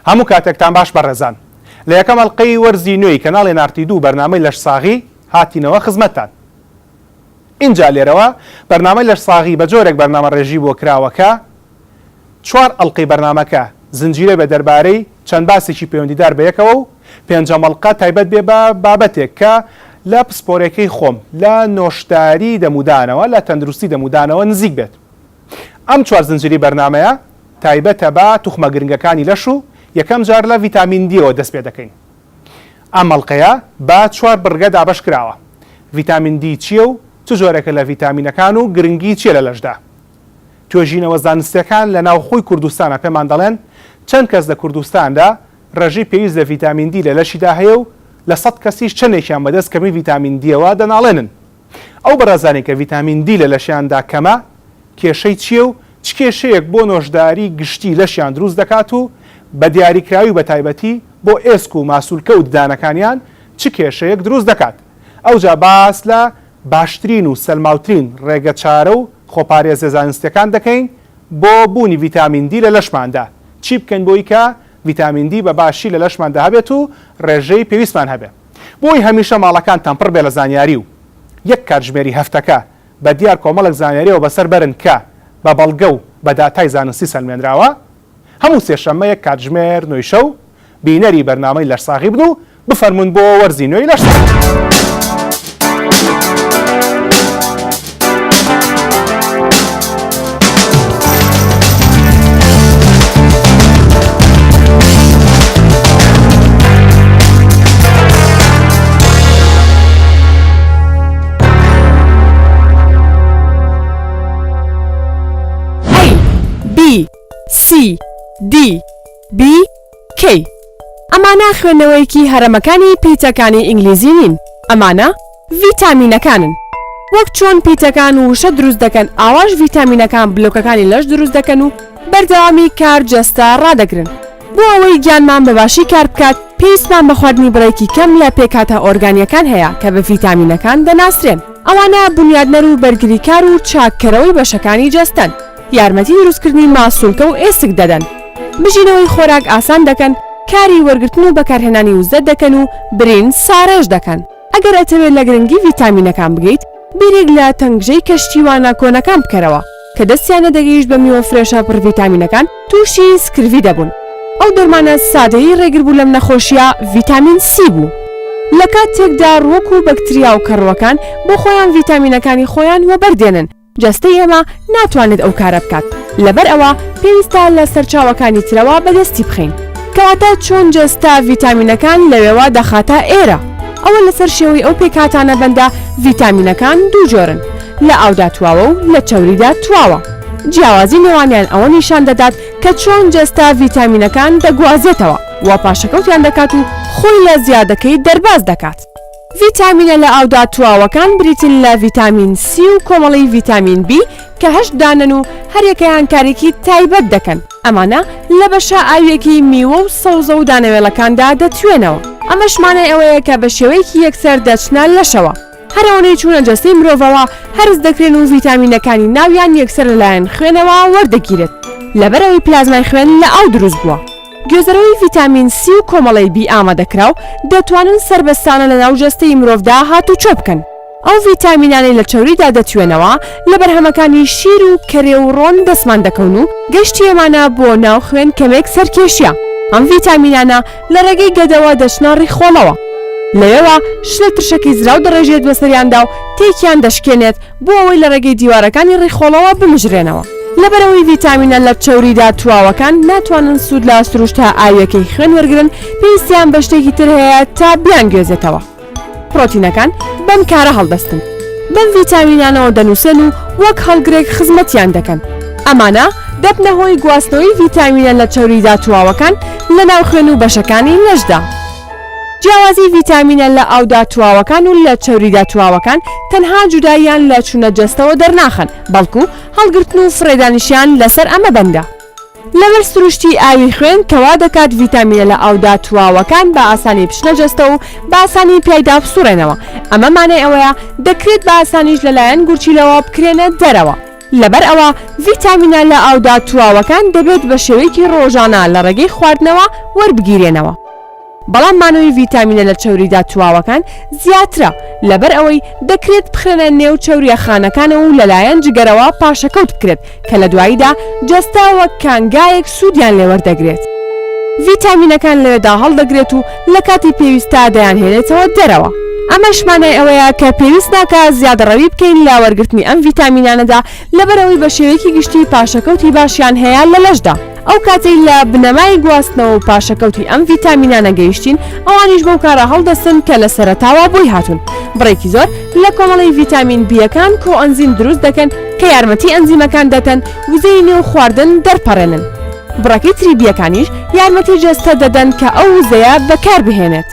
هەموو کاتێکتان باش بەڕێزان لە یەکەم ئەڵقەی وەرزی نوێی کەناڵی نارتی دوو بەرنامەی لەشساغی هاتینەوە خزمەتتان. اینجا لێرەوە بەرنامەی لەشساغی بە جۆرێک بەرنامە ڕێژی بۆ کراوەکە 4 ئەڵقەی بەرنامەکە زنجیرە بە دەربارەی چەند باسێکی پەیوەندیدار بەیەکەوە و 5ەم ئەڵقە تایبەت بێ بە بابەتێک کە لە پسپۆرەکەی خۆم لە نۆشداری دەمودانەوە لە تەندروستی دەمودانەوە نزیک بێت. ئەم 4 زنجیری بەرنامەیە تایبەتە بە توخمە گرنگەکانی لەش و یەکەم جار لە ڤیتامین دیەوە دەست پێ دەکەین. ئەم ئەڵقەیە بە 4 بڕگە دابەش کراوە. ڤیتامین دی چییە و چ جۆرێکە لە ڤیتامینەکان و گرنگی چیە لە لەشدا. توێژینەوە زانستیەکان لە ناوخۆی کوردستانە پێمان دەڵێن چەند کەس لە کوردستاندا ڕێژەی پێویست لە ڤیتامین دی لە لەشیدا هەیە و لە 100 کەسیش چەندێکیان بەدەست کەمی ڤیتامین دیەوە دەناڵێنن. ئەو بەڕێزانێک کە ڤیتامین دی لە لەشیاندا کەمە کێشەی چییە و چ کێشەیەک بۆ نۆشداری گشتی لەشیان دروست دەکات و بە دیاریکراوی بە تایبەتی بۆ ئێسک و ماسوولکە و ددانەکانیان چ کێشەیەک دروست دەکات. ئەوجا باس لە باشترین و سەلماوترین ڕێگە چارە و خۆپارێزە زانستیەکان دەکەین بۆ بوونی ڤیتامین دی لە لەشماندا. چی بکەین بۆی کە ڤیتامین دی بە باشی لە لەشماندا هەبێت و ڕێژەی پێویستمان هەبێت. بۆی هەمیشە ماڵەکانتان پڕ بێ لە زانیاری و یەک کاتژمێری هەفتەکە بە دیار کۆمەڵک زانیاریەوە بەسەر بەرن کە بە بەڵگە و بە داتای زانستی سەلمێنراوە. هەموو سێشەممە یەک کاتژمێر نوێی شەو بینەری بەرنامەی لەشساغی بن و بفەرمونون بۆ وەرزی نوێی لەشساغی. C D B K ئەمانە خوێندنەوەیەکی هەرەمەکانی پیتەکانی ئینگلیزی نین. ئەمانە ڤیتامینەکانن. وەک چۆن پیتەکان و وشە دروست دەکەن ئاواش ڤیتامینەکان بلۆکەکانی لەش دروست دەکەن و بەردەوامی کار جەستە ڕادەگرن. بۆ ئەوەی گیانمان بەباشی کار بکات پێویستمان بە خواردنی بڕێکی کەم لە پێکاتە ئۆرگانیەکان هەیە کە بە ڤیتامینەکان دەناسرێن. ئەوانە بنیادنەر و بەرگریکار و چاککەرەوەی بەشەکانی جەستن. یارمەتی دروستکردنی ماسوولکە و ئێسک دەدەن. بژینەوەی خۆراک ئاسان دەکەن، کاری وەرگرتن و بەکارهێنانی وزەت دەکەن و برین ساڕێژ دەکەن. ئەگەر ئەتەوێت لە گرنگی ڤیتامینەکان بگەیت بیرێک لە تەنگژەی کەشتیوانە کۆنەکان بکەرەوە کە دەستیانە دەگەیشت بە میوە فرێشە پڕ ڤیتامینەکان تووشی سکروی دەبوون. ئەو دەرمانە سادەیی ڕێگربوو لەم نەخۆشیە ڤیتامین سی بوو. لە کاتێکدا ڕووەک و بەکتریا و کەڕوەکان بۆ خۆیان ڤیتامینەکانی خۆیان وەبەردێنن جەستەی ئێمە ناتوانێت ئەو کارە بکات. لەبەر ئەوە پێویستە لە سەرچاوەکانی ترەوە بەدەستی بخەین. کەواتە چۆن جەستا ڤیتامینەکان لەوێوە دەخاتە ئێرە. ئەوە لەسەر شێوەی ئەو پێکاتانە بەندە ڤیتامینەکان دوو جۆرن، لە ئاودا تواوە و لە چەوریدا تواوە. جیاوازی نێوانیان ئەوە نیشان دەدات کە چۆن جەستا ڤیتامینەکان دەگوازێتەوە و پاشەکەوتیان دەکات و خۆی لە زیادەکەی دەرباز دەکات. ڤیتامینە لە ئاودا تواوەکان بریتین لە ڤیتامین سی و کۆمەڵی ڤیتامین بی کە 8 دانن و هەریەکەیان کارێکی تایبەت دەکەن. ئەمانە لە بەشە ئاویەکی میوە و سەوزە و دانەوێڵەکاندا دەتوێنەوە. ئەمەشمانە ئەوەیە کە بە شێوەیەکی یەکسەر دەچنە لەشەوە. هەرەوەی چوونە جەستەی مرۆڤەوە هەرز دەکرێن و ڤیتامینەکانی ناویان یەکسەر لەلایەن خوێنەوە وەردەگیرێت. لەبەرەوەی پلازمای خوێن لە ئاو دروست بووە. گوێزەرەوەی ڤیتامین سی و کۆمەڵی بی ئامادەکراو دەتوانن سربەستانە لە ناو جەستەی مرۆڤدا هاتوچۆ بکەن. ئەو ڤیتامینانەی لە چەوریدا دەتوێنەوە لە بەرهەمەکانی شیر و کەرێ و ڕۆن دەستمان دەکەون و گەشتی ئێمانە بۆ ناو خوێن کەمێک سەرکێشیە. ئەم ڤیتامینانە لە ڕێگەی گەدەوە دەچنە ڕیخۆڵەوە. لەوێوە شلە ترشەکەی زراو دەڕێژێت بەسەریاندا و تێکیان دەشکێنێت بۆ ئەوەی لە ڕێگەی دیوارەکانی ڕیخۆڵەوە بمژرێنەوە. لەبەرەوەی ڤیتامینە لە چەوریدا تواوەکان ناتوانن سوود لە سروشتە ئاویەکەی خوێن وەرگرن، پێویستیان بە شتێکی تر هەیە تا بیانگوێزێتەوە. پرۆتینەکان بەم کارە هەڵدەستن. بەم ڤیتامینانەوە دەنووسن و وەک هەڵگرێک خزمەتیان دەکەن. ئەمانە دەبنە هۆی گواستنەوەی ڤیتامینە لە چەوریدا تواوەکان لە ناو خوێن و بەشەکانی لەشدا. جیاوازی ڤیتامینە لە ئاودا تواوەکان و لە چەوریدا تواوەکان تەنها جوداییان لە چوونە جەستەوە دەرناخن، بەڵکو هەڵگرتن و فڕێدانیشیان لەسەر ئەمە بەندە. لەبەر سروشتی ئاوی خوێن کەوا دەکات ڤیتامینە لە ئاودا تواوەکان بە ئاسانی پشنە جەستە و بە ئاسانی پیایدا بسوڕێنەوە. ئەمە مانای ئەوەیە دەکرێت بە ئاسانیش لەلایەن گورچیلەوە بکرێنە دەرەوە. لەبەر ئەوە ڤیتامینە لە ئاودا تواوەکان دەبێت بە شێوەیەکی ڕۆژانە لە ڕێگەی خواردنەوە وەربگیرێنەوە. بەڵام مانەوەی ڤیتامینە لە چەوریدا تواوەکان زیاترە لەبەر ئەوەی دەکرێت بخرێنە نێو چەوریەخانەکانە و لەلایەن جگەرەوە پاشەکەوت بکرێت کە لە دواییدا جەستا وەک کانگایەک سوودیان لێوەردەگرێت. ڤیتامینەکان لەوێدا هەڵدەگرێت و لە کاتی پێویستە دەیانهێنێتەوە دەرەوە. ئەمەش مانای ئەوەیە کە پێویست ناکە زیادەڕەوی بکەین لا وەرگرتنی ئەم ڤیتامینانەدا لەبەرەوەی بە شێوەیەکی گشتی پاشەکەوتی باشیان هەیە لە لەشدا. ئەو کاتەی لە بنەمای گواستنەوە و پاشەکەوتی ئەم ڤیتامینانە گەیشتین ئەوانیش بەو کارە هەڵدەستن کە لە سەرەتاوە بۆی هاتوون. بڕێکی زۆر لە کۆمەڵی ڤیتامین بیەکان کۆئەنزیم دروست دەکەن کە یارمەتی ئەنزیمەکان دەتەن وزەی نێو خواردن دەرپەڕێنن. بڕەکەی تری بیەکانیش یارمەتی جەستە دەدەن کە ئەو وزەیە بەکار بهێنێت.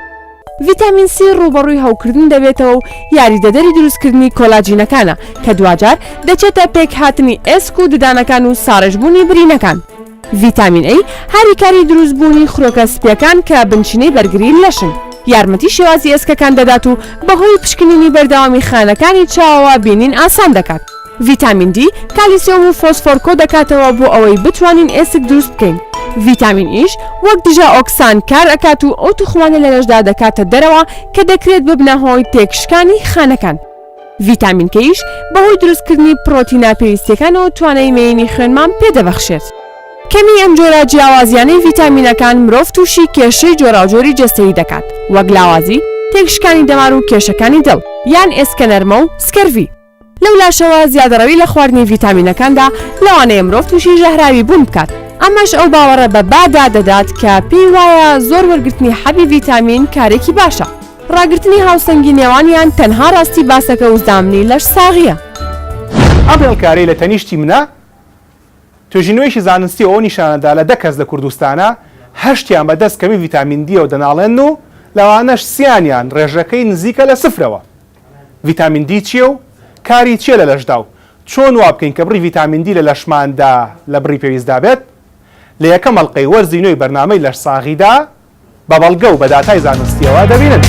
ڤیتامین C ڕوبەڕووی هەوکردن دەبێتەوە و یاریدەدەری دروستکردنی کۆلاجینەکانە کە دوجار دەچێتە پێک هاتنی ئێسک و ددانەکان و ساڕژبوونی برینەکان. ڤیتامین A هاریکاری دروستبوونی خڕۆکە سپیەکان کە بنچینەی بەرگری لەشن. یارمەتی شێوازی ئێسکەکان دەدات و بەهۆی پشکنینی بەردەوامی خانەکانی چاوەوە بینین ئاسان دەکات. ڤیتامین D کالیسیۆم و فۆسفۆر کۆ دەکاتەوە بۆ ئەوەی بتوانین ئێسک دروست بکەین. ڤیتامین ئیش وەک دژە ئۆکسان کار ئەکات و ئەو توخمانە لە لەشدا دەکاتە دەرەوە کە دەکرێت ببنە هۆی تێکشکانی خانەکان. ڤیتامین کەیش بەهۆی دروستکردنی پرۆتینە پێویستیەکانەوە توانای مێینی خوێنمان پێدەبەخشێت. کەمی ئەم جۆرە جیاوازیانەی ڤیتامینەکان مرۆڤ تووشی کێشەی جۆراوجۆری جەستەیی دەکات وەک لاوازی، تێکشکانی دەمار و کێشەکانی دڵ یان ئێسکە نەرمە و سکەروی. لەو لاشەوە زیادەڕەوی لە خواردنی ڤیتامینەکاندا لەوانەیە مرۆڤ تووشی ژەهراوی بوون بکات. ئەمەش ئەو باوەڕە بە بادا دەدات کە پێی وایە زۆر وەرگرتنی حەبی ڤیتامین کارێکی باشە. ڕاگررتنی هاوسەنگی نێوانیان تەنها ڕاستی باسەکە و زامنی لەشساغیە. ئەم هێڵکارەی لە تەنیشتی منە توێژینەوەیشی زانستی ئەوە نیشانەدا لە 10 کەس لە کوردستانە 8یان بەدەست کەمی ڤیتامین دی و دەناڵێن و لەوانەش 3یان ڕێژەکەی نزیکە لە سفرەوە. ڤیتامین دی چییە و کاری چیە لە لەشدا و چۆن وا بکەین کە بڕی ڤیتامین دی لە لەشماندا لە بڕی پێویستدا بێت؟ لە یەکەم هەڵقەی وەرزی نوێی بەرنامەی لەشساغیدا بە بەڵگە و بە داتای زانستیەوە دەبینن.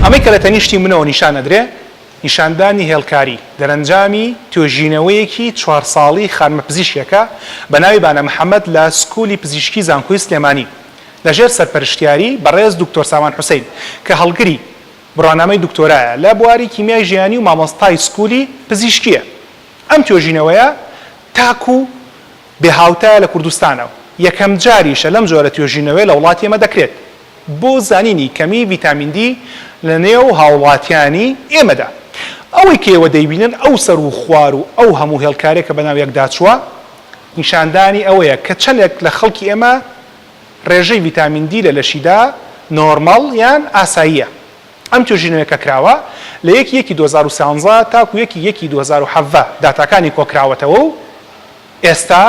ئەمەی کە لە تەنیشتی منەوە نیشان ئەدرێ نیشاندانی هێڵکاری دەرەنجامی توێژینەوەیەکی 4 ساڵی خارمەپزیشکێکە بە ناوی بانە محەممەد لە سکولی پزیشکی زانکۆی سلێمانی لەژێر سەرپەرشتیاری بەڕێز دکتۆر سامان حوسین کە هەڵگری بڕوانامەی دکتۆرایە لە بواری کیمیای ژیانی و مامۆستای سکولی پزیشکیە. ئەم توێژینەوەیە تاکو بێهاوتایە لە کوردستانەوە یەکەم جاریشە لەم جۆرە توێژینەوەی لە وڵاتی ئێمە دەکرێت بۆ زانینی کەمی ڤیتامین دی لە نێو هاوڵاتیانی ئێمەدا. ئەوەی کێوە دەیبینن ئەو سەر و خوار و ئەو هەموو هێڵکارێک کە بەناو یەکدا چووە نیشاندانی ئەوەیە کە چەندێک لە خەڵکی ئێمە ڕێژەی ڤیتامین دی لە لەشیدا نۆرمەڵ یان ئاساییە. ئەم توێژینەوەیە کراوە لە 1/1/2013 تاکو 1/1/2017 داتاکانی کۆکراوەتەوە و ئێستا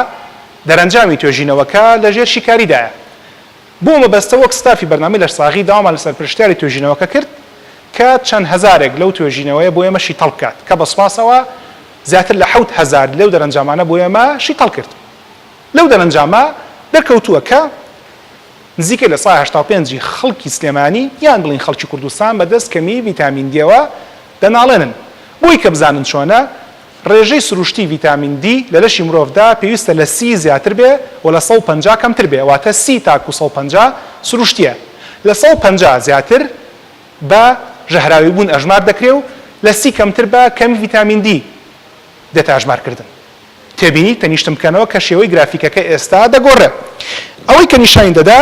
دەرەنجامی توێژینەوەکە لە ژێر شیکاریدایە. بۆ مەبەستە وەک ستافی بەرنامەی لەشساغی داوامان لەسەر پرشتیاری توێژینەوەکە کرد کە چەند هەزارێک لەو توێژینەوەیە بۆ ئێمە شیتەڵ بکات کە بەسپاسەوە زیاتر لە 7,000 لەو دەرەنجامانە بۆ ئێمە شیتەڵ کرد. لەو دەرەنجامە دەرکەوتووە کە نزیکە لە 85 خەڵکی سلێمانی یان بڵین خەڵکی کوردستان بەدەست کەمی ڤیتامین دیەوە دەناڵێنن. بۆی کە بزانن چۆنە ڕێژەی سروشتی ڤیتامین دی لە لەشی مرۆڤدا پێویستە لە 30 زیاتر بێ و لە 150 کەمتر بێ واتە 30 تاکو 150 سروشتیە. لە 150 زیاتر بە ژەهراوی بوون ئەژمار دەکرێ و لە 30 کەمتر بە کەمی ڤیتامین دی دێتە ئەژمارکردن. تێبینی تەنیشتم بکەنەوە کە شێوەی گرافیکەکە ئێستا دەگۆڕێ. ئەوەی کە نیشانی دەدا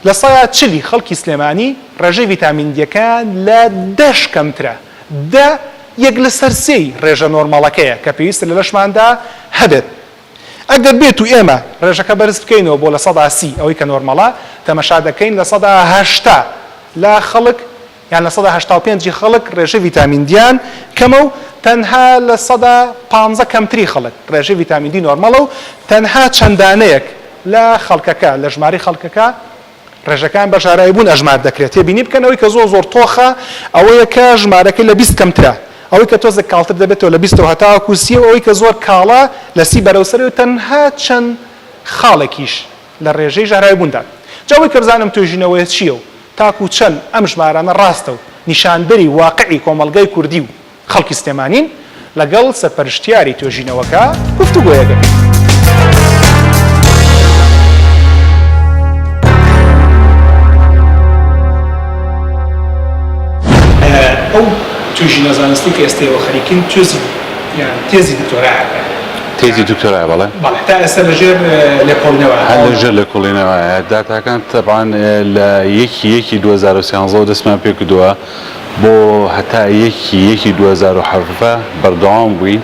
لە 140 خەڵکی سلێمانی ڕێژەی ڤیتامین دیەکان لە 10 کەمترە. 10 یەک لەسەر 3 ڕێژە نۆرماڵەکەیە کە پێویستە لە لەشماندا هەبێت. ئەگەر بێت و ئێمە ڕێژەکە بەرز بکەینەوە بۆ لە 130 ئەوەی کە نۆرماڵە تەمەشا دەکەین لە 180 لە خەڵک یان لە 185 خەڵک ڕێژەی ڤیتامین دیان کەمە و تەنها لە 115 کەمتری خەڵک ڕێژەی ڤیتامین دی نۆرماڵە و تەنها چەندانەیەک لە خەڵکەکە لە ژماری خەڵکەکە ڕێژەکان بە ژارایی بوون ئەژمار دەکرێت. تێبینی بکەنەوەی کە زۆر تۆخە ئەوەیە کە ژمارەکەی لە 20 کەمترە. ئەوەی کە تۆزێک کاڵتر دەبێتەوە لە 20 هەتاوەکو 30 ئەوەی کە زۆر کاڵە لە 30 بەرەوسەر و تەنها چەند خاڵێکیش لە ڕێژەی ژارایی بووندا. جاوەی کە بزانم توێژینەوەیە چییە و تاکو چەند ئەم ژمارانە ڕاستە و نیشانبەری واقعی کۆمەڵگەی کوردی و خەڵکی سلێمانین لەگەڵ سەرپەرشتیاری توێژینەوەکە گفتوگۆیەکە. ئەو توێژینە زانستی کە ئێستەوە خەریکین تێزی دکتۆرایەکە. تێزی دکتۆرای بەڵێ؟ بەڵێ تا ئێستا لەژێر لێکۆڵینەوە. لەژێر لێکۆڵینەوەیە. داتاکان تەبعاً لە 1/1/2013 دەستمان پێ کردووە بۆ هەتا 1/1/2017 بەردەوام بووین.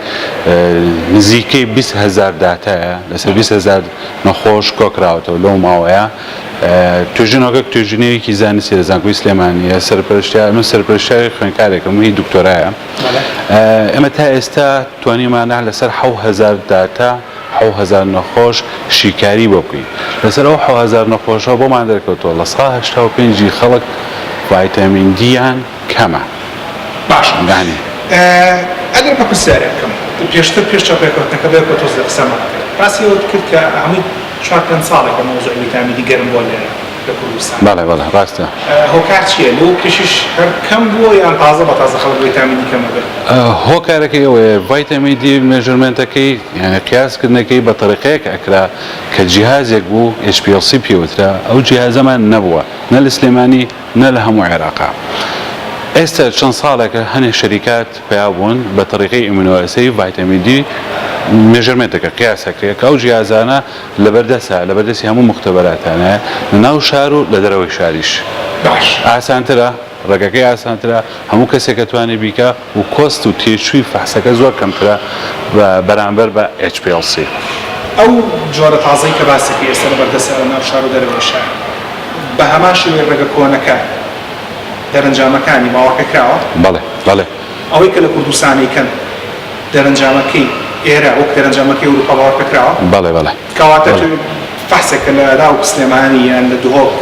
نزیکەی 20,000 داتایە لەسەر 20,000 نەخۆش کۆکراوەتەوە لەو ماوەیە. توێژینەوەکە توێژینەیەکی زانستی لە زانکۆی سلێمانیە. من سەرپەرشتیاری خوێندکارێکم هی دکتۆرایە. ئێمە تا ئێستا توانیمانە لەسەر 7,000 داتا 7,000 نەخۆش شیکاری بۆ بکەین. لەسەر ئەو 7,000 نەخۆشەوە بۆمان دەرکەوتەوە لە 85 خەڵک ڤیتامین دییان کەمە. باش ئەگەر بە پرسیارێکم پێشتر پێش چاپێکەوتنەکە بێکەوە تۆز لە قسەمان کرد. ڕاستیەوەت کرد کە هەمووی 4 ساڵێکە مۆزوعی ڤیتامین دی گەرم بۆ لێرە لە کوردستان. بەڵێ بەڵێ ڕاستە. هۆکار چییە؟ لەو پێشش هەر کەم بووە یان تازە بە تازە خەڵک ڤیتامین دی کەمە بێت؟ هۆکارەکەی ئەوەیە ڤیتامین دی مێژرمنتەکەی یانە قیاسکردنەکەی بە تەریقەیەک ئەکرا کە جیهازێک بوو HPLC پێوترا. ئەو جیهازەمان نەبووە نە لە سلێمانی نە لە هەموو عێراقا. ئێستا چەند ساڵێکە هەنێک شەریکات پیا بوون بە تەریقەی ئیمونۆئەسەی ڤیتامین دی مێژرمنتەکە قیاسەکرێت کە ئەو جیهازانە لەبەردەسە لەبەردەستی هەموو مختبەراتانەیە لە ناو شار و لە دەرەوەی شاریش. باش ئاسانترە ڕێگەکەی ئاسانترە هەموو کەسێک دەتوانێت بیکە و کۆست و تێچووی فەحسەکە زۆر کەمترە بەرامبەر بە HPLC. ئەو جۆرە تازەی کە باسێکی ئێستا لەبەردەسە لە ناو شار و دەرەوەی شار بە هەمان شێوەیە ڕێگە کۆنەکە دەرەنجامەکانی ماوەکە کراوە؟ بەڵێ بەڵێ. ئەوەی کە لە کوردستانیکەن دەرەنجامەکەی ئێرە وەک دەرەنجامەکەی ئەوروپا باوەڕ کراوە؟ بەڵێ بەڵێ. کەواتە فەحسێکە لە ناو سلێمانی یان لە دوهۆک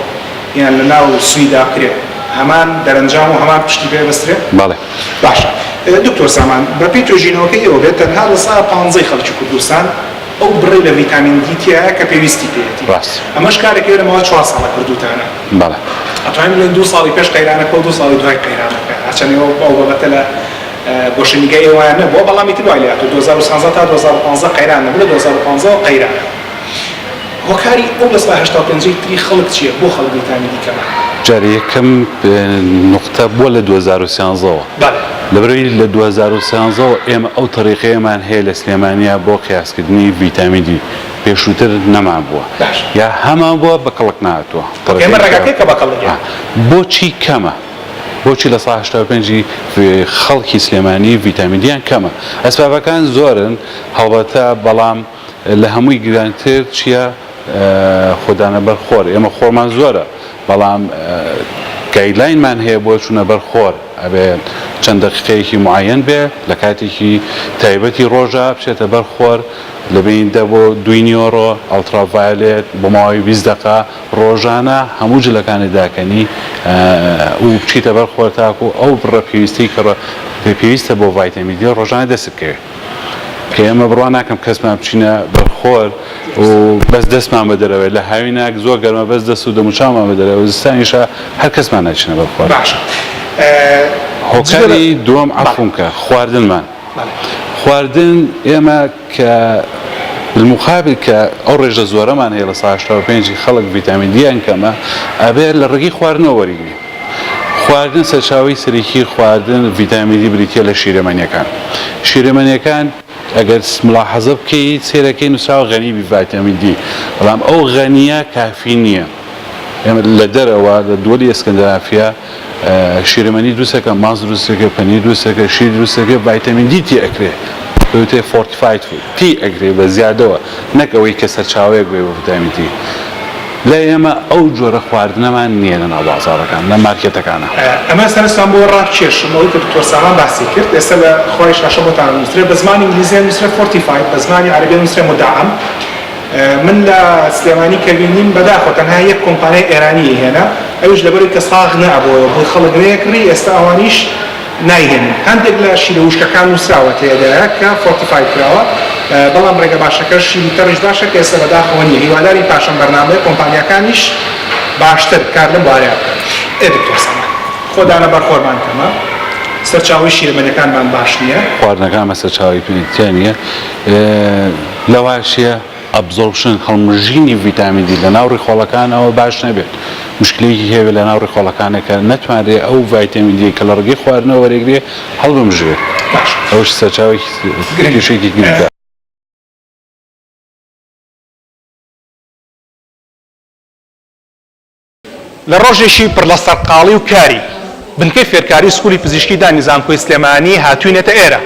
یان لە ناو سویدا کرێ هەمان دەرەنجام و هەمان پشتی پێ بەسترێت؟ بەڵێ. باشە. دکتۆر سامان بەپێی توێژینەوەکەی ئەوە بێت تەنها لە 15 خەڵکی کوردستان ئەو بڕی لە ڤیتامین دی تایە کە پێویستی پێێتی. ئەمەش کارێکی لەمەوە 4 ساڵە کردوتانە. بەڵێ. ئەتوانین لە 2 ساڵی پێش قەیرانەکە و 2 ساڵی دوای قەیرانەکە ئاچەنەوە ئەو بابەتە لە گۆشەنیگای ئێوەیان نەبووە بەڵامی تر وای لێهاتوو 2013 تا 2015 قەیران نەبوو لە 2015 قەیرانە. هۆکاری ئەو لە 85 تری خەڵک چییە بۆ خەڵک ڤیتامین دی کەمە؟ جارێ یەکەم نقطە بووە لە 2013ەوە. لەبەرەوەی لە 2013ەوە ئێمە ئەو تەریقەیەمان هەیە لە سلێمانیا بۆ قیاسکردنی ڤیتامین دی پێشووتر نەمان بووە یا هەمان بووە بە کەڵک نهاتووە. ئێمە ڕێگەکەی کە بە کەڵک بۆچی کەمە؟ بۆچی لە 85 خەڵکی سلێمانی ڤیتامین دییان کەمە؟ ئەسبابەکان زۆرن هەڵبەتە بەڵام لە هەمووی گرانتر چییە؟ خۆدانە بەرخۆر. ئێمە خۆرمان زۆرە بەڵام گایدلاینمان هەیە بۆ چوونە بەرخۆر ئەبێ چەند دەقیقەیەکی معەن بێ لە کاتێکی تایبەتی ڕۆژە بچێتە بەرخۆر لەبیندا بۆ 2 نیۆڕۆ ئەڵترافایلێت بۆ ماوەی 20 دقیقە ڕۆژانە هەموو جلەکانی داکەنی و بچیتە بەرخۆر تاکو ئەو بڕە پێویستی کە پێویستە بۆ ڤیتامین دی ڕۆژانە دەستکەوێت کە ئێمە بڕوان ناکەم کەسمان بچینە بەرخۆر و بەس دەستمان بە دەرەوەی لە هاویناک زۆر گەرمە بەس دەست و دەموچاومان بە دەرەوە زستانیشە هەر کەسمان ناچینە بەرخۆر. هۆکاری دووەم عەفوونکە خواردنمان. خواردن ئێمە کە بالمقابل کە ئەو ڕێژە زۆرەمان هەیە لە 85 خەڵک ڤیتامین دییان کەمە ئەبێت لە ڕێگەی خواردنەوە وەریگری. خواردن سەرچاوی سەرەکی خواردن ڤیتامین دی بریتە لە شیرەمەنیەکان. شیرەمەنیەکان ئەگەر ملاحەزە بکەیت سێرەکەی نووسراوە غەنی ڤیتامین دی بەڵام ئەو غەنیە کافی نییە. ئێمە لە دەرەوە لە دووەلی ئەسکەندەنافیا شیرەمەنی دروستەکە ماز دروستەکە پەنیر دروستەکە شیر دروستەکە ڤیتامین دی تی ئەکرێ بەوتێ فۆرتیفاید تی ئەکرێ بە زیادەوە نەک ئەوەی کە سەرچاوەیەک بێ بە ڤیتامین دی. لە ئێمە ئەو جۆرە خواردنەمان نییە لە ناو بازاڕەکان لە مارکێتەکانە. ئەمە سەرستان بۆ ڕاکێشم ئەوەی کە دکتۆر سامان باسی کرد ئێستا لە خۆی شاشە بۆتان نووسرێ بە زمانی ئینگلیزی نووسرێ فۆرتیفاید بە زمانی عەرەبی نووسرێ مدعەم. من لە سلێمانی کە بینیم بەداخۆ تەنها یەک کۆمپانیای ئێرانی هێنا ئەوش لەبەرەوەی کە ساغ نەبووە بۆ خەڵک نەیەکڕی ئێستا ئەوانیش نایهێنن. هەندێک لە شیرە وشکەکان نووسراوە تێدایە کە فۆرتیفاید کراوە بەڵام ڕێگە باشەکە شیری تەڕش باشە کە ئێستا بەداخەوە نییە. هیواداری پاشان بەرنامەی کۆمپانیەکانیش باشتر کار لەم وارەیە بکەن. دکتۆر سەمان خۆدانە بەر خۆرمان کەمە سەرچاوی شیرمەنەکانمان باش نییە خواردنەکان مەسەر چاوی پێیان نییە لەواشیە ئەبزۆرپشن هەڵمژینی ڤیتامین دی لە ناو ڕێخۆڵەکانەوە باش نەبێت مشکلەیەکی هەیە لە ناو ڕێخۆڵەکانێکە نەتوانرێت ئەو ڤیتامین دی کە لە ڕێگەی خواردنەوە وەرەگرێ هەڵبمژێت ئەوش سەرچاوێکی گرنگشێکی گرنگە. لە ڕۆژێکی پڕ لە سەرقاڵی و کاری بنکەی فێرکاری سکولی پزیشکی دانی زانکۆی سلێمانی هاتوونێتە ئێرە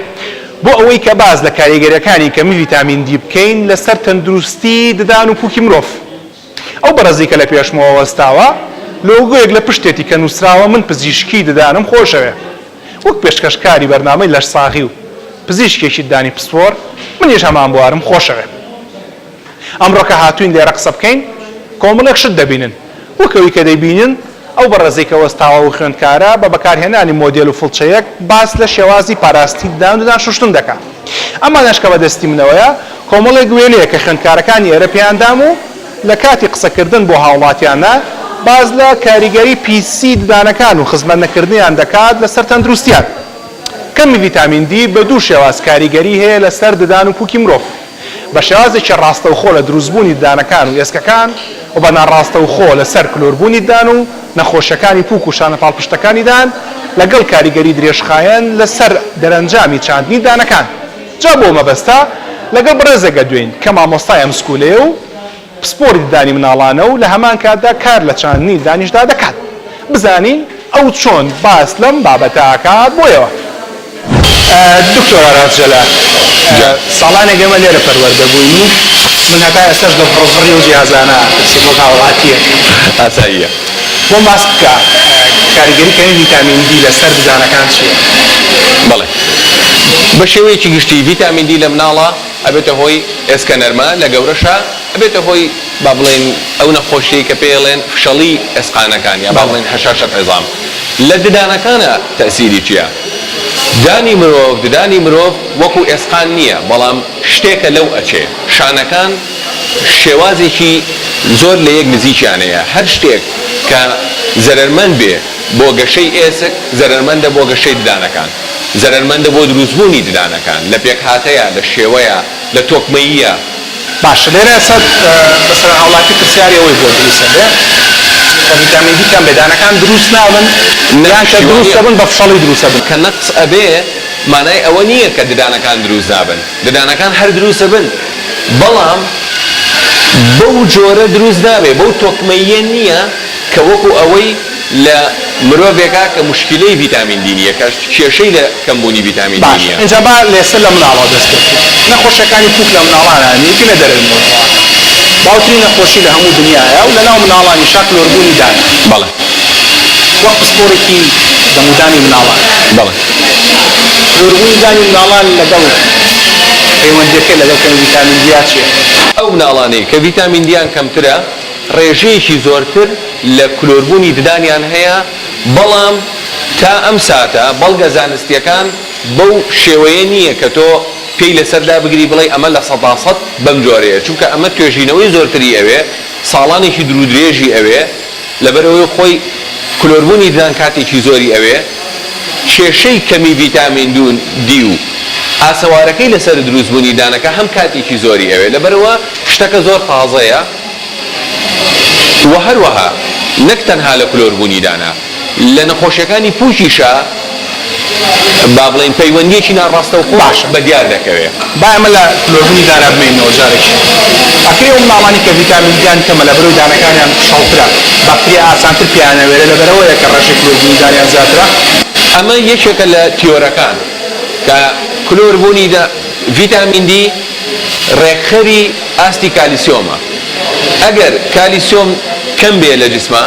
بۆ ئەوەی کە باز لە کاریگەریەکانی کەمی ڤیتامین دی بکەین لەسەر تەندروستی ددان و پووکی مرۆڤ. ئەو بەڕێزی کە لە پێشمەوە وەستاوە لۆگۆیەک لە پشتێتی کە نووسراوە من پزیشکی ددانم خۆشەوێ وەک پێشکەشکاری بەرنامەی لەشساغی و پزیشکێکی دانی پسپۆر منیش هەمان بوارم خۆشەوێ. ئەمڕۆ کە هاتوین لێرە قسە بکەین کۆمەڵێک شت دەبینن وەکەوەی کە دەیبینن ئەو بەڕێزەی کە وەستاوە و خوێندکارە بە بەکارهێنانی مۆدێل و فڵچەیەک باس لە شێوازی پاراستی ددان و ددان شوشتن دەکات. ئەمانەش کە بەدەستی منەوەیە کۆمەڵێک وێنەیە کە خوێندکارەکانی ئێرە پێیاندام و لە کاتی قسەکردن بۆ هاوڵاتیانە باز لە کاریگەری پیسی ددانەکان و خزمەت نەکردنیان دەکات لەسەر تەندروستیان. کەمی ڤیتامین دی بە دوو شێواز کاریگەری هەیە لەسەر ددان و پووکی مرۆڤ بە شێوازێکی ڕاستەوخۆ لە دروستبوونی ددانەکان و ئێسکەکان و بە ناڕاستەوخۆ لەسەر کلۆربوونی ددان و نەخۆشەکانی پووک و شانە پاڵپشتەکانیدان لەگەڵ کاریگەری درێژخایەن لەسەر دەرەنجامی چاندنی ددانەکان. جا بۆ مەبەستا لەگەڵ بڕێزێکە دوێن کە مامۆستای ئەم سکولەیە و پسپۆری ددانی مناڵانە و لە هەمان کاتدا کار لە چاندنی دانیشدا دەکات. بزانین ئەو چۆن باس لەم بابەتە ئاکات بۆیەوە. دکتۆر ڕاجەلا ساڵانێک ئێمە لێرە پەروەردە بووین و من هەتا ئێستاش لە فڕۆفڕی و جیازانە بۆ هاوڵاتیە ئاساییە بۆم باس بکە کاریگەریکردنی ڤیتامین دی لەسەر ددانەکان چییە؟ بەڵێ بە شێوەیەکی گشتی ڤیتامین دی لە مناڵە ئەبێتە هۆی ئێسکەنەرمە لە گەورەشە ئەبێتە هۆی با بڵێن ئەو نەخۆشیی کە پێڵێن فشەڵی ئێسقانەکان یا با بڵێن هەشاشەت عێزام لە ددانەکانە تەسیری چییە؟ ددانی مرۆڤ وەکو ئێسقان نییە بەڵام شتێکە لەو ئەچێ شانەکان شێوازێکی زۆر لە یەک نزیکیانەیە هەر شتێک کە زەرمەند بێ بۆ گەشەی ئێسک زەرمەندە بۆ گەشەی ددانەکان زەرمەندە بۆ دروستبوونی ددانەکان لە پێکهاتەیە لە شێوەیە لە تۆکمەییە. باش لێرە سەد بەسەر هاوڵاتی پرسیاری ئەوەی بۆ دروستە بێ ڤیتامین دی کەم بێدانەکان دروست نابن یان کە دروست دەبن بە فشەڵی دروستە بن کە نەقس ئەبێ مانای ئەوە نییە کە ددانەکان دروست نابن ددانەکان هەر دروستە بن بەڵام بەو جۆرە دروست نابێ بەو تۆکمەیە نییە کە وەکو ئەوەی لە مرۆڤێکا کە مشکلەی ڤیتامین دی نییە کە کێشەی لە کەمبوونی ڤیتامین دی نییە. اینجا با لێسەر لە مناڵەوە دەست پێ نەخۆشیەکانی پووک لە مناڵانە یەکی لە دەرەوەیەوە باوترین نەخۆشی لە هەموو دنیاە و لەناو مناڵانی شا کلۆربوونی دان بەڵێ وەک پسپۆرێکی دەمودانی مناڵان بەڵێ کلۆربوونی دانی مناڵان لەگەڵ پەیوەندیەکەی لەگەڵ کەمی ڤیتامین دیا چییە؟ ئەو مناڵانەی کە ڤیتامین دییان کەمترە ڕێژەیەکی زۆرتر لە کلۆربوونی ددانیان هەیە بەڵام تا ئەم ساتە بەڵگە زانستیەکان بەو شێوەیە نییە کە تۆ پێی لەسەردا بگری بڵێ ئەمە لە 100% بەم جۆرەیە چونکە ئەمە توێژینەوەی زۆرتری ئەوێ ساڵانێکی درودرێژی ئەوێ لەبەرەوەی خۆی کلۆربوونی ددان کاتێکی زۆری ئەوێ کێشەی کەمی ڤیتامین دی و ئاسەوارەکەی لەسەر دروستبوونی دانەکە هەم کاتێکی زۆری ئەوێ لەبەرەوە شتەکە زۆر تازەیە و هەروەها نەک تەنها لە کلۆربوونی دانا لە نەخۆشیەکانی پووکیشە با بڵێن پەیوەندیەکی ناڕاستەوخۆ بە دیار دەکەوێت. با ئەمە لە کلۆربوونی دانا بمێنەوە جارێکی ئەکرێ ئەو ماڵانی کە ڤیتامین دییان کەمە لە بەرەوەی دانەکانیان شەڵترە باکتریا ئاسانتر پیانەوێرە لەبەرەوەیە کە ڕەشی کلۆربوونی دانیان زیاترە. ئەمە یەکێکە لە تیۆرەکان کە کلۆربوونی ڤیتامین دی ڕێکخەری ئاستی کالیسیۆمە ئەگەر کالیسیۆم کەم بێ لە جسمە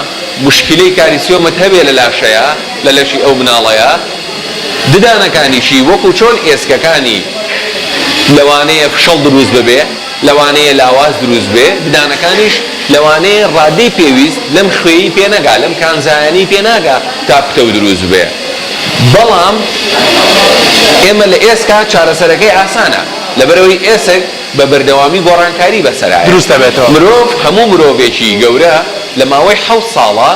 مشکلەی کالیسیۆمت هەبێ لە لاشەیە لە لەشی ئەو مناڵەیە ددانەکانیشی وەکو چۆن ئێسکەکانی لەوانەیە فشەڵ دروست ببێ لەوانەیە لاواز دروست بێ ددانەکانیش لەوانەیە ڕادەی پێویست لەم خوێیی پێنەگا لەم کانزایانی پێناگا تا پتە و دروست بێ بەڵام ئێمە لە ئێسکا چارەسەرەکەی ئاسانە لەبەرەوەی ئێسک بە بەردەوامی گۆڕانکاری بەسەرایە دروستە بێتەوە مرۆڤ هەموو مرۆڤێکی گەورە لە ماوەی 7 ساڵە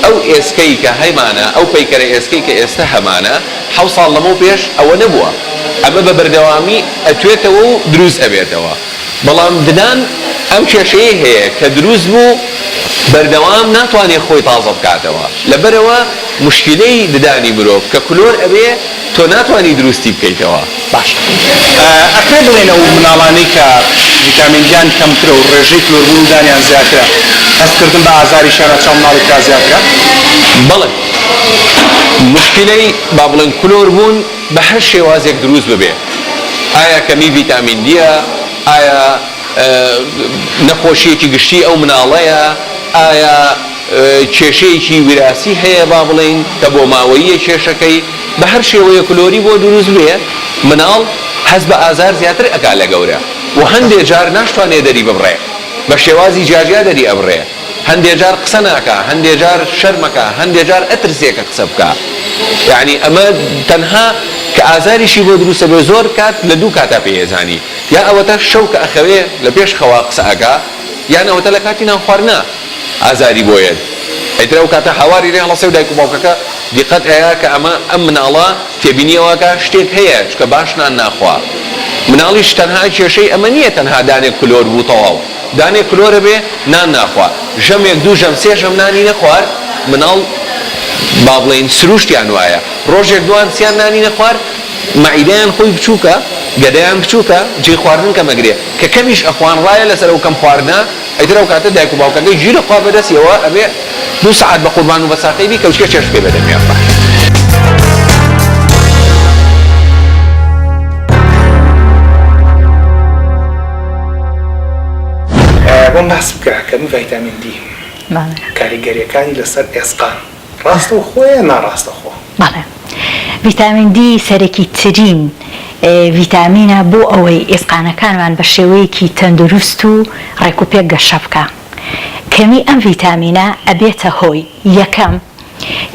ئەو ئێسکەی کە هەیمانە ئەو پەیکەرە ئێسکەی کە ئێستا هەمانە 7 ساڵ لەمەو پێش ئەوە نەبووە ئەمە بە بەردەوامی ئەتوێتەوە و دروست ئەبێتەوە بەڵام ددان ئەم کێشەیە هەیە کە دروست بوو بەردەوام ناتوانێت خۆی تازە بکاتەوە لەبەرەوە مشکلەی ددانی مرۆڤ کە کلۆر ئەبێ تۆ ناتوانی دروستی بکەیتەوە باش ئەکرێ بڵێنە و مناڵانەی کە ڤیتامینیان کەمترە و ڕێژەی کلۆربوون دانیان زیاترە هەستکردن بە ئازاری شارەچاو مناڵی تا زیاترە بەڵێ مشکلەی با بڵێن کلۆربوون بە هەر شێوازێک دروست ببێ ئایا کەمی ڤیتامین دیە ئایا نەخۆشیەکی گشتی ئەو مناڵەیە ئایا کێشەیەکی وراسی هەیە با بڵێن کە بۆ ماوەیە کێشەکەی بە هەر شێوەیە کلۆری بۆ دروست بێ مناڵ هەست بە ئازار زیاتر ئەکا لە گەورە و هەندێک جار ناشتوانێ دەری ببڕێ بە شێوازی جیاجیا دەری ئەبڕێ هەندێک جار قسە ناکە هەندێک جار شەرمەکە هەندێک جار ئەترسێکە قسە بکە یعنی ئەمە تەنها کە ئازاریشی بۆ دروستە بێ زۆر کات لە دوو کاتا پێهێزانی یا ئەوەتە شەو کە ئەخەوێ لە پێش خەوا قسە ئەکا یان ئەوەتە لە کاتی نان خواردنا ئازاری بۆیێت ئەیترە ئەو کاتە هاواری ڕێ هەڵەسێ و دایک و باوکەکە دیقەت هەیە کە ئەم مناڵە تێبینیەوەکە شتێک هەیە چکە باش نان ناخوا مناڵیش تەنها کێشەی ئەمە نییە تەنها دانێک کلۆر بوو تەواو دانێک کلۆرە بێ نان ناخوا ژەمێک دوو ژەم سێ ژەم نانی نەخوارد مناڵ با بڵێن سروشتیان وایە ڕۆژێک دوان سیان نانی نەخوارد مەعیدەیان خۆی بچووکە گەدەیان بچووکە جێ خواردن کەمەگرێ کە کەمیش ئەخوان ڕایە لەسەر ئەو کەم خواردنە ئەیترە ئەو کاتە دایک و باوکەکەی ژیرە خوا بەدەستیەوە ئەبێ 2 سەعات بە قوربان و بە ساقەی بی کەوچکە چێش پێ بەدەمیان باش بۆم باس بکە کەمی ڤیتامین دی کاریگەریەکانی لەسەر ئێسقان ڕاستە و خۆیە ناڕاستە خۆ بەڵێ ڤیتامین دی سەرەکی ترین ڤیتامینە بۆ ئەوەی ئێسقانەکانمان بە شێوەیەکی تەندروست و ڕێکوپێک گەشە بکە کەمی ئەم ڤیتامینە ئەبێتە هۆی یەکەم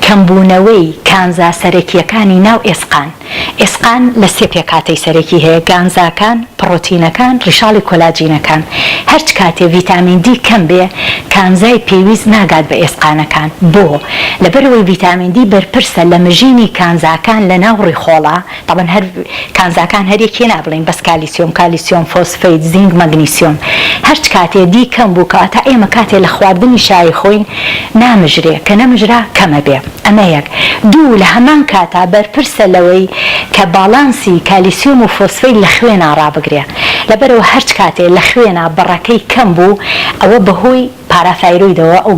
کەمبوونەوەی کانزا سەرەکیەکانی ناو ئێسقان لە سێ پێکاتەی سەرەکی هەیە گانزاکان پڕۆتینەکان ڕیشاڵی کۆلاجینەکان هەرچ کاتێ ڤیتامین دی کەم بێ کانزای پێویست ناگات بە ئێسقانەکان بۆ لەبەرەوەی ڤیتامین دی بەرپرسە لە مژینی کانزاکان لە ناو ڕیخۆڵە طبعاً هەر کانزاکان هەریەکێ نابڵین بەس کالیسیۆم فۆسفەیت زینک مەگنیسیۆم هەرچ کاتێ دی کەم بوو کەواتە ئێمە کاتێ لە خواردنی شای خۆین نامژرێ کە نەمژرا کەمە بێ ئەمە یەک دوو لە هەمان کاتا بەرپرسە لەوەی کە باڵانسی کالیسیۆم و فۆسفەیت لە خوێنە ڕابگرێ لەبەرەوە هەرچ کاتێ لە خوێنە بەڕەکەی کەم بوو ئەوە بەهۆی پاراثایرۆیدەوە ئەو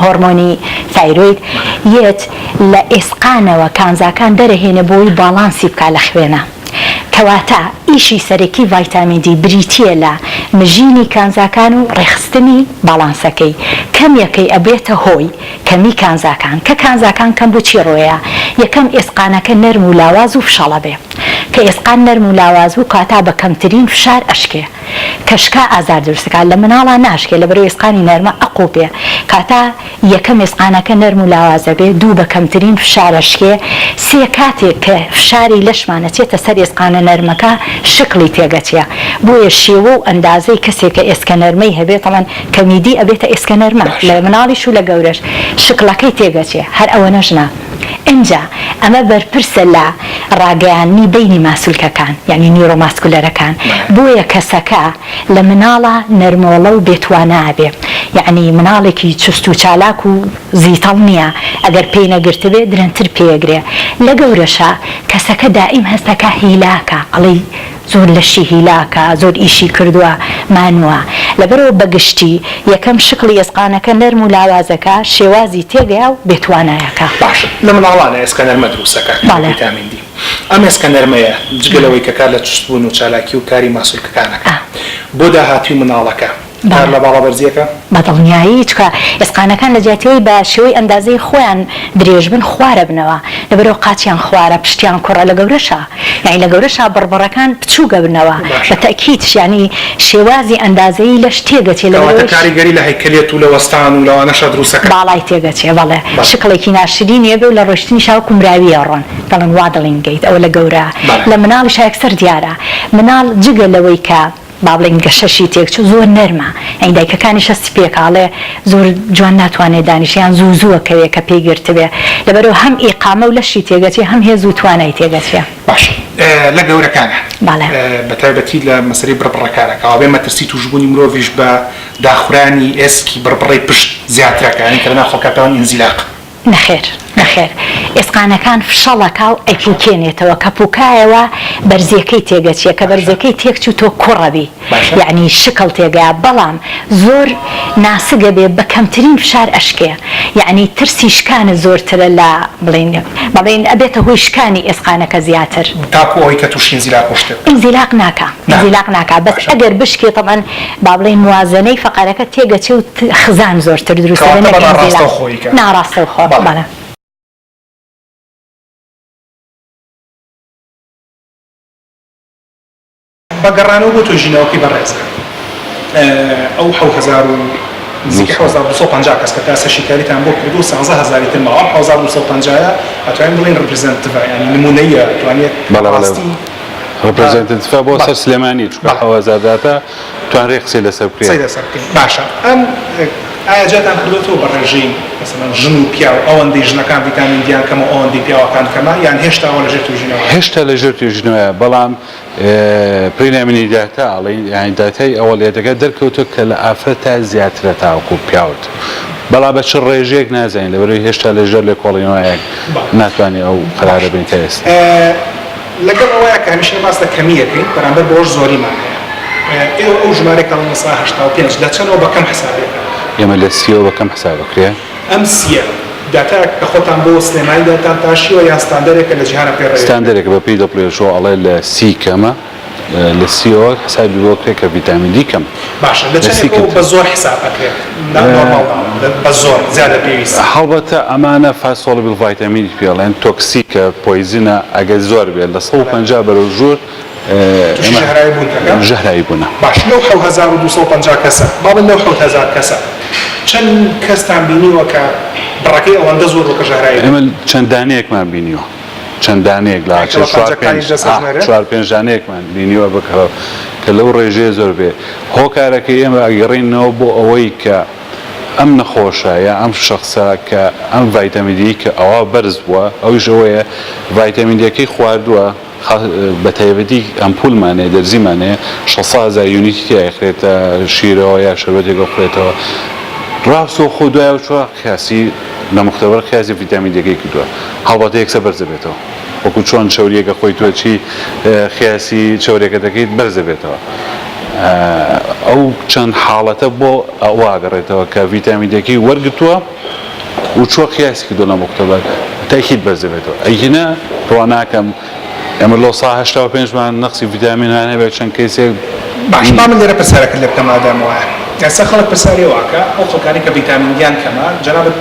هۆرمۆنی ثایرۆید یەت لە ئێسقانەوە کانزاکان دەرەهێنە بۆی باڵانسی بکا لە خوێنە کەواتە ئیشی سەرەکی ڤیتامین دی بریتیە لە مژینی کانزاکان و ڕێخستنی باڵانسەکەی کەمیەکەی ئەبێتە هۆی کەمی کانزاکان کە کانزاکان کەم بۆ چی ڕۆیە یەکەم ئێسقانەکە نەرم و لاواز و فشەڵە بێ کە ئێسقان نەرم و لاواز و کاتا بە کەمترین فشار ئەشکێ کەشکا ئازار دروستەکە لە مناڵە ناشکێ لەبەرەوەی ئێسقانی نەرمە ئەقوو بێ کاتا یەکەم ئێسقانەکە نەرم و لاوازە بێ دوو بە کەمترین فشار ئەشکێ سێ کاتێک کە فشاری لەشمانە چێتە سەر ئێسقانە نەرمەکە شکلی تێگەچێ بۆیە شێوە و ئەندازەی کەسێکە ئێسکە نەرمەی هەبێت تەڵەن کەمیدی ئەبێتە ئێسکە نەرمە لە مناڵیش و لە گەورەش شکلەکەی تێگەچێ هەر ئەوە نەژنا ئینجا ئەمە بەرپرسە لە ڕاگەیاندنی بینی ماسوولکەکان یعنی نیورۆماسکولەرەکان بۆیە کەسەکە لە مناڵە نەرمۆڵە و بێتوانە بێ یعنی مناڵێکی چست و چالاک و زیتەڵ نییە ئەگەر پێی نەگرتبێ درەنتر پێگرێ لە گەورەشە کەسەکە دائیم هەستەکە هیلاکە ئەڵی زۆر لەشی هیلاکە زۆر ئیشی کردووە مانووە لەبەرەوە بەگشتی یەکەم شکلی ئێسقانەکە نەرم و لاوازەکە شێوازی تێگەیا و بێتوانایەکە باش لە مناڵانە ئێسکە نەرمە دروستەکە ڤیتامین دی ئەم ئێسکە نەرمەیە جگەلەوەی کە کار لە چستبوون و چالاکی و کاری ماسوولکەکانەکە بۆ داهاتووی مناڵەکە کار لە باڵەبەرزیەکە بەدڵنیایی چکە ئێسقانەکان لە جیاتەوەی بە شێوەی ئەندازەی خۆیان درێژ بن خوارە بنەوە لەبەرەوە قاچیان خوارە پشتیان کوڕە لە گەورەشە یعنی لە گەورەشە بڕبڕەکان بچووگە بنەوە بە تەکیدش یعنی شێوازی ئەندازەی لەش تێگەچێ لەوەتە کاریگەری لە هەیکەلێت و لە وەستان و لەوانەشە دروستەکە باڵای تێگەچێ بەڵێ شکڵێکی ناشرینیە بێ و لە ڕۆشتنی شاو کومراویە ڕۆن دەڵێن وا دڵین گەیت ئەوە لە گەورە لە مناڵیش یەکسەر دیارە مناڵ جگە لەوەی کە با بڵێن گەشەشی تێکچوو زۆر نەرمە ئەین دایکەکانی شەستی پێکاڵێ زۆر جوان ناتوانێت دانیشیان زووزووەکەوێت کە پێگرت بێ لەبەرەوە هەم ئیقامە و لەشی تێگەچێ هەم هێز و توانای تێگەچێ باش لە گەورەکانە بە تایبەتی لە مەسەری بڕبڕەکانە کەوا بێ مەترسی توشبوونی مرۆڤیش بە داخورانی ئێسکی بڕبڕی پشت زیاترەکانی کە لە ناخۆکاتەوەی ئینزیلاق نەخێر نەخێر ئێسقانەکان فشەڵەکە و ئەیپوکێنێتەوە کە پوکایەوە بەرزیەکەی تێگەچیە کە بەرزەکەی تێکچوو تۆ کوڕەبی یعنی شکڵ تێگەیە بەڵام زۆر ناسگە بێ بە کەمترین فشار ئەشکێ یعنی ترسی شکانە زۆرترە لە بڵێن ئەبێتە هۆی شکانی ئێسقانەکە زیاتر تاکو ئەوەی کە تووشی ئینزیلاق ناکە بەس ئەگەر بشکێ تەمان با بڵێن موازنەی فەقەرەکە تێگەچێ و خزان زۆرتر دروستە ناڕاستە خۆ بەڵێ بەگەڕانەوە بۆ تۆژینەوەکی بەڕێزە ئەو 1250 کەس کە تاسەشیکاریتان بۆ کردو 110,000 تر ماوە 1250 ئەتوانین بڵێن ڕپرزەنتڤە ینی نمونەیە توانێت ڕاستی ڕپرزەنتڤە بۆ سەر سلێمانی چکە 1000 داتا توانرێ قسەی لەسەر بکرێت باشە ئەم ئایا جاتان کردوەوە بە ڕێژەی مثلا ژن و پیا و ئەوەندەی ژنەکان ڤیتامین دییان کەمە ئەوەندەی پیاوەکان کەمە یان هێشتا ئەوە لەژێر توێژینەوە هێشتا لەژێر توێژینەوەیە بەڵام پرینامینی داتا ئەڵێن یانی داتای ئەوەڵێتەکە دەرکەوتە کە لە ئافرەتە زیاترە تاوەکو پیاوت بەڵام بە چ ڕێژەیەک نازانین لەبەرەوەی هێشتا لەژێر لێکۆڵینەوەیەک ناتوانێت ئەو قەرارە بین تا ئێستا لەگەڵ ئەوەیە کە هەمیشە باس لە کەمیەکەین بەرامبەر بۆش زۆریمان هەیە ئێوە ئەو ژمارەی کەڵ 85 لە چەندەوە بە کەم حسابێکە ئێمە لە سیەوە بە کەم حساب بکرێ ئەم سیە داتا کە خۆتان بۆ سلێمانی داتان تاشیوە یان ستاندەرێکە لە جیهانە پێڕێ ستاندەرێکە بە پێی دەپڵێشەوە ئەڵێ لە سی کەمە لە سیەوە حسابی بۆ کرێت کە ڤیتامین دی کەم باشە لە چەندێکەوە بە زۆر حساب ئەکرێت بە زۆر زیادە پێویستە هەڵبەتە ئەمانە فاسۆڵبیل ڤایتامینی پێڵێن تۆکسیکە پۆیزنە ئەگەر زۆر بێت لە 150 بەرەو ژوور ژەهرایی بوونە باش لەو 1250 کەسە بابن لەو 7000 کەسە چەند کەستان بینیوە کە بڕەکەی ئەوەندە زۆر وەکە ژەهرایی ئێمە چەند دانەیەکمان بینیوە چەند دانەیەک لە 4-5 دانەیەکمان بینیوە بکەوە کە لەو ڕێژەیە زۆر بێ هۆکارەکەی ئێمە ئەگەڕێنەوە بۆ ئەوەی کە ئەم نەخۆشە یا ئەم شخصە کە ئەم ڤایتامین دی کە ئەوە بەرز بووە ئەویش ئەوەیە ڤایتامین دیەکەی خواردووە بە تایبەتی ئەمپولمانەیە دەرزیمانەیە 600,000 یونیتی تیاخرێتە شیرەوە یا شەربەتێکە بخرێتەوە ڕاستۆ خۆ دوایە چوە قیاسی لە مختبەر قیاسی ڤیتامین دیەکەی کردووە هەڵبەتە یەکسە بەرزە بێتەوە وەکو چۆن چەوریەکە خۆی توەچی قیاسی چەورێکە دەکەیت بەرزە بێتەوە ئەو چەند حاڵەتە بۆ ئەوواگەڕێتەوە کە ڤیتامین دیەکەی وەرگتووە و چوە قیاسی کردو لە مختبەر تاکید بەرزە بێتەوە ئەیگینە ڕواناکەم ئەمە لۆ 85مان نەخسی ڤیتامینان هەبێت چەند کەسێک باش با من لێرە پرسیارەکە لێ بکەم ئادەمەوە ئێستا خەڵک پرسیاری واکە ئەو خەڵکانی کە ڤیتامین دییان کەمە جەنابەت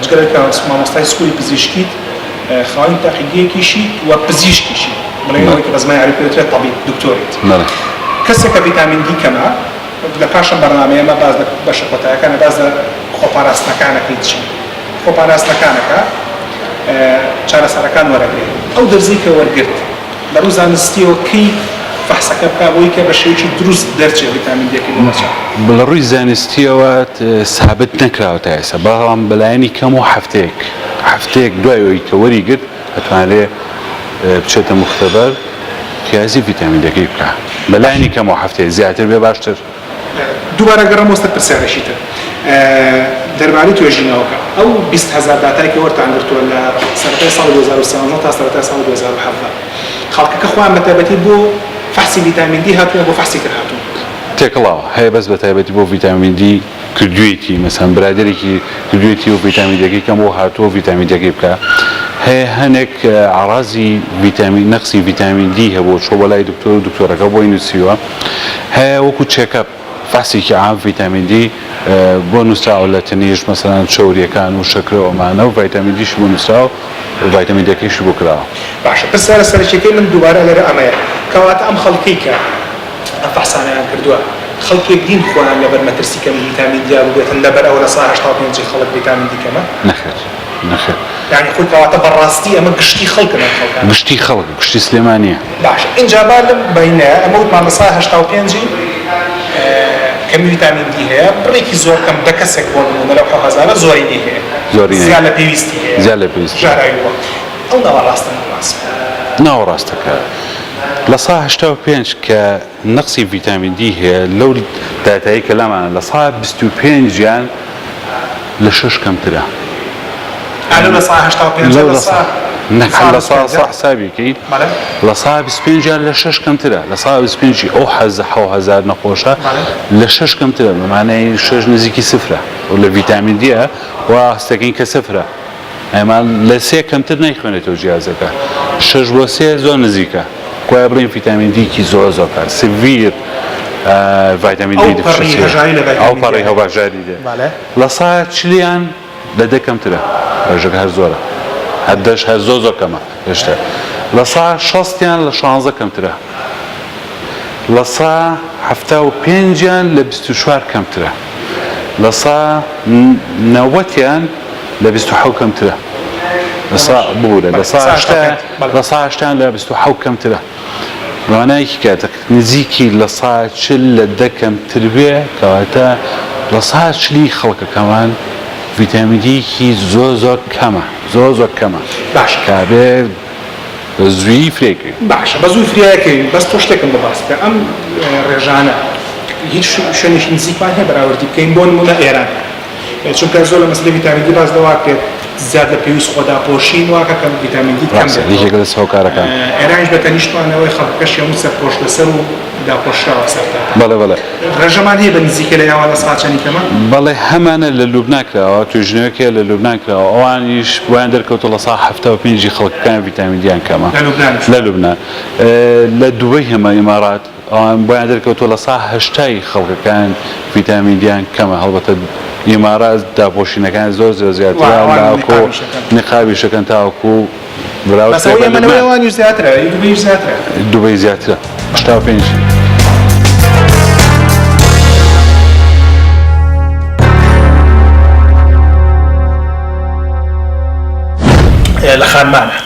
جگەرێکە مامۆستای سکولی پزیشکیت خاوەنی تاقیگەیەکیشی وە پزیشکیشی بڵێنەوەی کە بە زمانی عەربی پێوترێت طەبیب دکتۆریت کەسێک کە ڤیتامین دی کەمە لە پاشان بەرنامەیەمە باز بەشە کۆتاییەکانە باز لە خۆپاراستنەکانەکەی چی خۆپاراستنەکانەکە چارەسەرەکان وەرەگرێت ئەو دەرزی کە وەرگرت لە ڕوو زانستیەوە کەی فەحسەکە بکا بۆی کە بە شێوەیەکی دروست دەرچێت ڤیتامین دیەکەی لەچێ لە ڕووی زانستیەوە سابت نەکراوەتە ئێستا بەڵام بەلایەنی کەم و هەفتەیەک دوایەوەی کە وەریگرت ئەتوانرێ بچێتە مختبەر قیاسی ڤیتامین دیەکەی بکە بەلایەنی کەم و هەفتەیە زیاتر بێ باشتر دووبارە گەڕم وەستە پرسیارەشی تر دەربارەی توێژینەوەکە ئەو 20,000 داتای کە وەرتان گرتووە لە سەرەتای ساڵی 2013 تا سەرەتای ساڵی 2017 خەڵکەکە خۆیان بەتایبەتی بۆ فەحسی ڤیتامین دی هاتووە بۆ فەحسی تر هاتوون تێکڵاوە هەیە بەس بەتایبەتی بۆ ڤیتامین دی کردوێتی مەسەن برادێکی کردوێتی و ڤیتامین دیەکەی کەم بۆ هاتووە ڤیتامین دیەکەی بکە هەیە هەنێک عڕازی نەخسی ڤیتامین دی هەبوو چۆ بەلای دکتۆر و دکتۆرەکە بۆی نووسیوە هەیە وەکو چێکەپ فاسێکی عام ڤیتامین دی بۆ نووسراوە لە تەنیش مەسەلەن چەوریەکان و شەکرەوەمانە و ڤیتامین دیش بۆ نووسراوە و ڤیتامین دیەکەیش بۆ کراوە باشە پرسیارە سەرچێکەکەی من دووبارە لێرە ئەمەیە کەواتە ئەم خەڵکەی کە ئەم فەحسانەیان کردووە خەڵکێک دین خۆیان لەبەر مەترسی کەم ڤیتامین دی بێتن لەبەر ئەوە لە 85 خەڵک ڤیتامین دی کەمە نەخێر یعنی خۆی کەواتە بەڕاستی ئەمە گشتی خەڵکن گشتی خەڵک گشتی سلێمانیە باش اینجا با لەم بینەیە ئەمە وتمان بە 85 کەمی ڤیتامین دی هەیە بڕێکی زۆر کەم دە کەسێک بۆ نمونە لەو 1000 زۆری دی هەیە زیاد لە پێویستی هەیە زیاد لە پێویستی ژاراوی بووە ئەو ناوەڕاستە ناڕاست ناوەڕاستەکە لە 85 کە نەقسی ڤیتامین دی هەیە لەو داتایی کە لەمانە لە 25 یان لە 6 کەمترە لە 85 نەخەل لە حسابیکەیت لە 125 لە 6 کەمترە لە 125 ئەو 1000 نەخۆشە لە 6 کەمترە بەمانای 6 نزیکی سفرە و لە ڤیتامین دیە و هەستەکەین کە سفرە ئەمە لە 3 کەمتر نایخوێنێتەوە جیازەکە 6 بۆ 3 زۆر نزیکە کوای بڵین ڤیتامین دیکی زۆر کار سڤیر ڤیتامین دی ئەو پەڕی هەواژاری دێ لە 140 لە 10 کەمترە ڕێژەکە هەر زۆرە هەردەش هەر زۆر کەمە هێشتا لە 160 لە 16 کەمترە لە 175 لە 24 کەمترە لە 190 لە 27 کەمترە بورە لە 180 لە 27 کەمترە ڕوانایکی کاتە نزیکی لە 140 لە 10 کەمتر بێ کەواتە لە 140 خەڵکەکەمان ڤیتامین دیکی زۆر کەمە زۆر کەمە باش کابێ بە زووی فرێکەی باشە بە زووی فرێکەی بەس تۆ شتێکم بەباسکە ئەم ڕێژانە هیچ شوێنێکی نزیکمان هەیە بەراوردی بکەین بۆ نمونە ئێران چونکە زۆر لە مەسلەی ڤیتامین دی باس دەوا کرێت زیاد لە پێویست خۆداپۆشین واکە کەم ڤیتامین دی کەم یەکێک لە سەهۆکارەکان ئێرانیش بە تەنیشتوانەوەی خەڵکەکەش هەموو سەرپۆش لەسەر و داپۆشراوە سەرتا بەڵێ ڕێژەمان هەیە بە نزیکە لە یاوە لە ساچەنی کەمە بەڵێ هەمانە لە لوبنان کراوە توێژنەوەکێ لە لوبنان کراوە ئەوانیش بۆیان دەرکەوتە لە 175 خەڵکەکان ڤیتامین دییان کەمە لە لوبنان لە دوبەی هەمە ئیمارات ئەوان بۆیان دەرکەوتۆ لە 180 خەڵکەکان ڤیتامین دییان کەمە هەڵبەتە ئیمارات داپۆشینەکان زۆر زیاترە لاکۆ نقابیشەکەن تاوەکو دوبەی زیاترە 85 لە خانمانە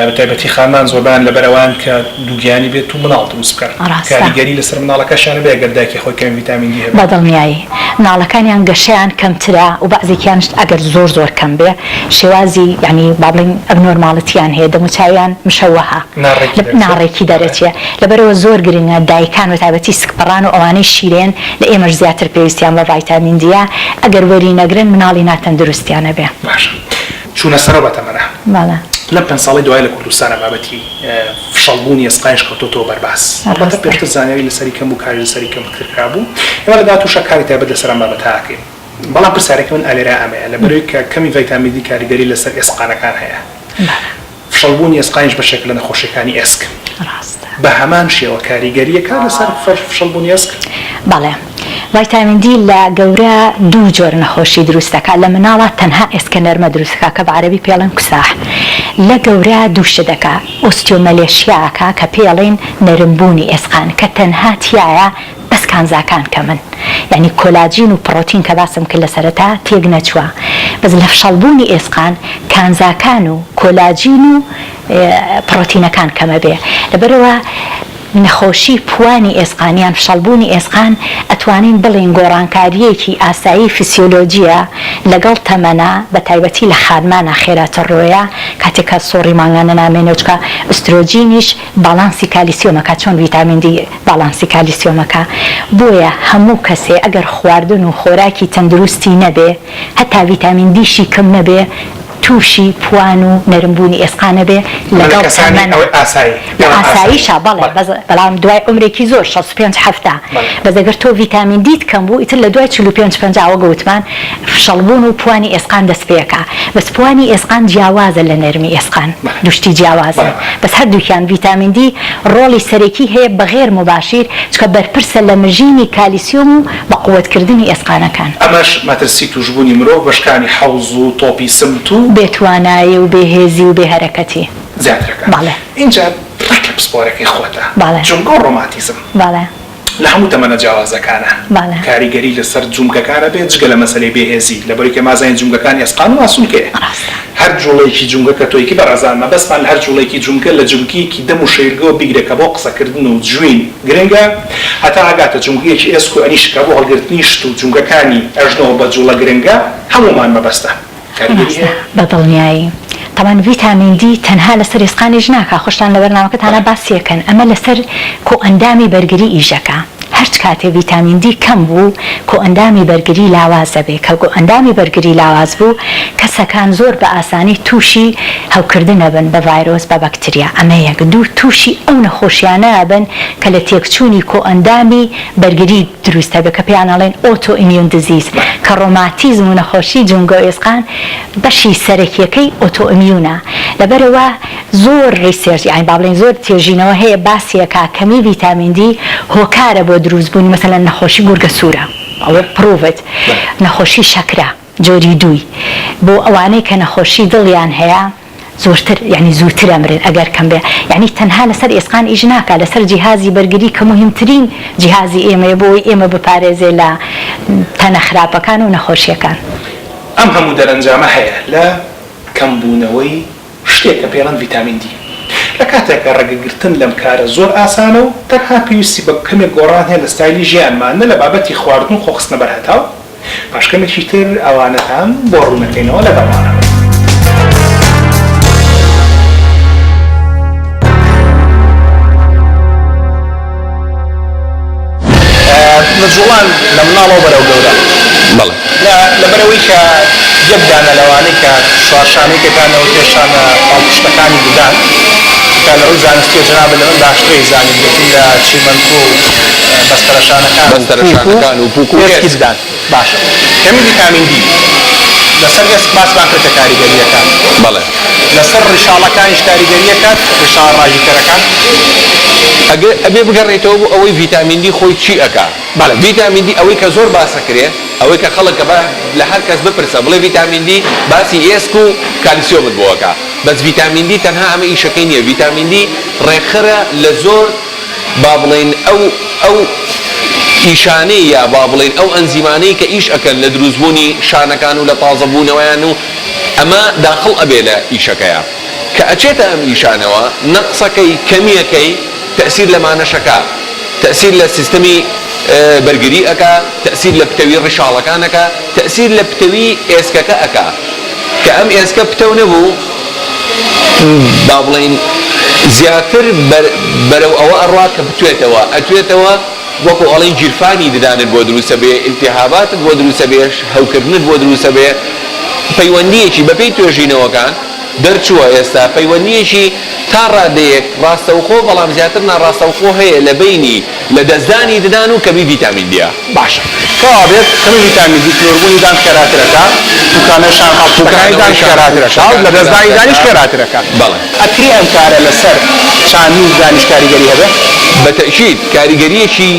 بەتایبەتی خانمان زۆربیان لە بەرەوان کە دووگیانی بێت و مناڵ دروست بکەن کاریگەری لەسەر مناڵەکەشیانە بێ ئەگەر دایکی خۆی کەم ڤیتامین دی هەبێت بەدڵنیایی مناڵەکانیان گەشەیان کەمترە و بەعزێکیانش ئەگەر زۆر کەم بێ شێوازی یعنی با بڵین ئەبنۆرماڵەتیان هەیە دەموچاویان مشەوەها ناڕێکی دەرەچێ لەبەرەوە زۆر گرنگە دایکان بەتایبەتی سکپڕان و ئەوانەی شیرێن لە ئێمەش زیاتر پێویستیان بە ڤیتامین دیە ئەگەر وەری نەگرن مناڵی ناتەندروستیانە بێ چوونە سەرەوە بەتەمەنە لەم 5 ساڵی دوای لە کوردستانە بابەتی فشەڵبوونی ئێسقانیش کەوتۆتەوە بەرباس ئەڵبەتە پێشتر زانیاری لەسەری کەم و کاری لەسەری کەم کردرا بوو ئێمە لە داهاتووشە کاری تایبەت لەسەر ئەم بابەتە ئاکەین بەڵام پرسیارێکی من ئەلێرا ئەمەیە لەبەرەوەی کە کەمی ڤیتامین دی کاریگەری لەسەر ئێسقانەکان هەیە فشەڵبوونی ئێسقانیش بە شەکل لە نەخۆشیەکانی ئێسک بە هەمان شێوە کاریگەریەکە لەسەر فشەڵبوونی ئێسک بەڵێ ڤیتامین دی لە گەورە دوو جۆر نەخۆشی دروستەکە لە مناڵە تەنها ئێسکە نەرمە دروستەکە کە بە عەرەبی پێڵێن کوساح لە گەورە دوو شت دەکا ئۆستیۆمەلێشیاکە کە پێڵێن نەرمبوونی ئێسقان کە تەنها تایە بەس کانزاکان کەمن یعنی کۆلاجین و پڕۆتین کە باسم کرد لە سەرەتا تێک نەچووە بەس لە فشەڵبوونی ئێسقان کانزاکان و کۆلاجین و پڕۆتینەکان کەمە بێ لەبەرەوە نەخۆشی پوانی ئێسقانیان فشەڵبوونی ئێسقان ئەتوانین بڵێن گۆڕانکاریەکی ئاسایی فسیۆلۆجیە لەگەڵ تەمەنە بە تایبەتی لە خانمانە خێراتە ڕۆیە کاتێکە سۆڕی ماگانە نامێنەوەچکە ئوسترۆجینیش باڵانسی کالیسیۆمەکە چۆن ڤیتامین دی باڵانسی کالیسیۆمەکە بۆیە هەموو کەسێ ئەگەر خواردن و خۆراکی تەندروستی نەبێ هەتا ڤیتامین دیشی کەم نەبێ تووشی پوان و نەرمبوونی ئێسقانە بێ لەگەڵ ئاساییشە بەڵێ بەڵام دوای عمرێکی زۆر 65 هەفتە بەس ئەگەر تۆ ڤیتامین دیت کەم بوو ئیتر لە دوای 45 گوتمان فشەڵبوون و پوانی ئێسقان دەست پێەکە بەس پوانی ئێسقان جیاوازە لە نەرمی ئێسقان دوشتی جیاوازە بەس هەردووکیان ڤیتامین دی ڕۆڵی سەرەکی هەیە بەغێر مباشیر چکە بەرپرسە لە مژینی کالیسیۆم و بە قووەتکردنی ئێسقانەکان ئەمەش مەترسی توشبوونی مرۆڤ بەشکانی حەوز و تۆپی سمت و بێتوانایی و بێهێزی و بێهەرەکەتی زیاترەکە بەڵێ اینجا ڕێکە پسپۆرەکەی خۆتە چونکە ڕۆماتیزم لە هەموو تەمەنە جیاوازەکانە کاریگەری لەسەر جومگەکانە بێت جگە لە مەسەلەی بێهێزی لەبەرەوەی کە مازانی جومگەکان ئێسقان و ئاسوولکەیە هەر جوڵەیەکی جومگە کە تۆیکی بەڕێزانمە بەسمان هەر جوڵەیەکی جومگە لە جومگەیەکی دەم و شەیرگەوە بیگرێکە بۆ قسەکردن و جوین گرنگە هەتا ئاگاتە جومگەیەکی ئێسک و ئەنیشکە بۆ هەڵگرتنی شت و جومگەکانی ئەژنەوە بە جوڵە گرنگە هەمومان مەبەستە بەدڵنیایی طبعا ڤیتامین دی تەنها لەسەر ئێسقانیش ناکە خۆشتان لە بەرنامەکەتانە باسیەکەن ئەمە لەسەر کۆئەندامی بەرگری ئیژەکە هەر کاتێ ڤیتامین دی کەم بوو کۆئەندامی بەرگری لاواز دەبێت کە کۆئەندامی بەرگری لاواز بوو کەسەکان زۆر بە ئاسانی تووشی هەوکردن ئەبن بە ڤایرۆس بە بەکتریا ئەمە یەک دوو تووشی ئەو نەخۆشیانە ئەبن کە لە تێکچوونی کۆئەندامی بەرگری دروستە بێت کە پێیان ئەڵێن ئۆتۆ ئیمیون دیزیز کە ڕۆماتیزم و نەخۆشی جومگە و ئێسقان بەشی سەرەکیەکەی ئۆتۆ ئیمیونە لەبەرەوە زۆر ریسێرچ یعنی با بڵێن زۆر تێژینەوە هەیە باسیەکە کەمی ڤیتامین دی هۆکارە بۆ دروستبوونی مەسەلەن نەخۆشی گورگە سوورە ئەوە پرۆڤت نەخۆشی شەکرە جۆری دووی بۆ ئەوانەی کە نەخۆشی دڵیان هەیە زۆرتر یعنی زووتر ئەمرن ئەگەر کەم بێ یعنی تەنها لەسەر ئێسقان ئیش ناکە لەسەر جیهازی بەرگری کە مهمترین جیهازی ئێمەیە بۆی ئێمە بپارێزێ لە تەنە خراپەکان و نەخۆشیەکان ئەم هەموو دەرەنجامە هەیە لە کەمبوونەوەی شتێک کە پێڵەن ڤیتامین دی لە کاتێکە ڕێگەگرتن لەم کارە زۆر ئاسانە و تەنها پێویستی بە کەمێک گۆڕان هەیە لە ستایلی ژیانمانە لە بابەتی خواردن و خۆخستنە بەرهەتاو پاشکەمێکی تر ئەوانەتان بۆ ڕوونەکەینەوە لە بەرنامە لە جوڵان لە مناڵەوە بەرەو گەورە لەبەرەوەی کە یەکدانە لەوانەی کە شوارشانەی پێکانەوە پێشانە پاڵپشتەکانی ددان کە لەڕووی زانستیە جەنابە لە من باشترەی زانی بێتین لە چیمەنکۆ و بەستەرەشانەکان و پووک و هێزکی ددان باشە کەمی ڤیتامین دی لەسەر هێزک باسمان کردە کاریگەریەکان لەسەر ڕیشاڵەکانیش کاریگەریەکات ڕیشاڵ ڕاژیکەرەکان ئەبێ بگەڕێتەوە بۆ ئەوەی ڤیتامین دی خۆی چی ئەکا ڤیتامین دی ئەوەی کە زۆر باسەکرێ ئەوەی کە خەڵکە بە لە هەر کەس بپرسە بڵێ ڤیتامین دی باسی ئێسک و کالیسیۆمت بۆەکە بەس ڤیتامین دی تەنها ئەمە ئیشەکەی نییە ڤیتامین دی ڕێکخرە لە زۆر با بڵێن ئەو ئیشانەی یا با بڵێن ئەو ئەنزیمانەی کە ئیش ئەکەن لە دروستبوونی شانەکان و لە تازەبوونەوەیان و ئەمە داخڵ ئەبێ لە ئیشەکەیە کە ئەچێتە ئەم ئیشانەوە نەقسەکەی کەمیەکەی تأثير لما نشكا تأثير للسيستمي برجري أكا تأثير لبتوي رشالة كانكا تأثير لبتوي إسكا كأكا كأم إسكا بتو نبو بابلين زياتر برو أو أرواك بتويتوا أتويتوا وكو ألين جيرفاني ددان البودرو سبي التهابات البودرو سبي هوكرن البودرو سبي پەیوەندیەکی بەپێی توێژینەوە کان دەرچووە ئێستا پەیوەندیەکی تا ڕادەیەک ڕاستەوخۆ بەڵام زیاتر ناڕاستەوخۆ هەیە لە بینی لە دەستدانی ددان و کەمی ڤیتامین دیە باشە کەوا بێت کەمی ڤیتامین دی کلۆربوونی دان خێراترەکە تووکانەشان تووکانی دان خێراترەکە لە دەستدانی دانیش خێراترەکە بەڵێ ئەکری ئەم کارە لەسەر چاندنی دانیش کاریگەری هەبێ بەتەکید کاریگەریەکی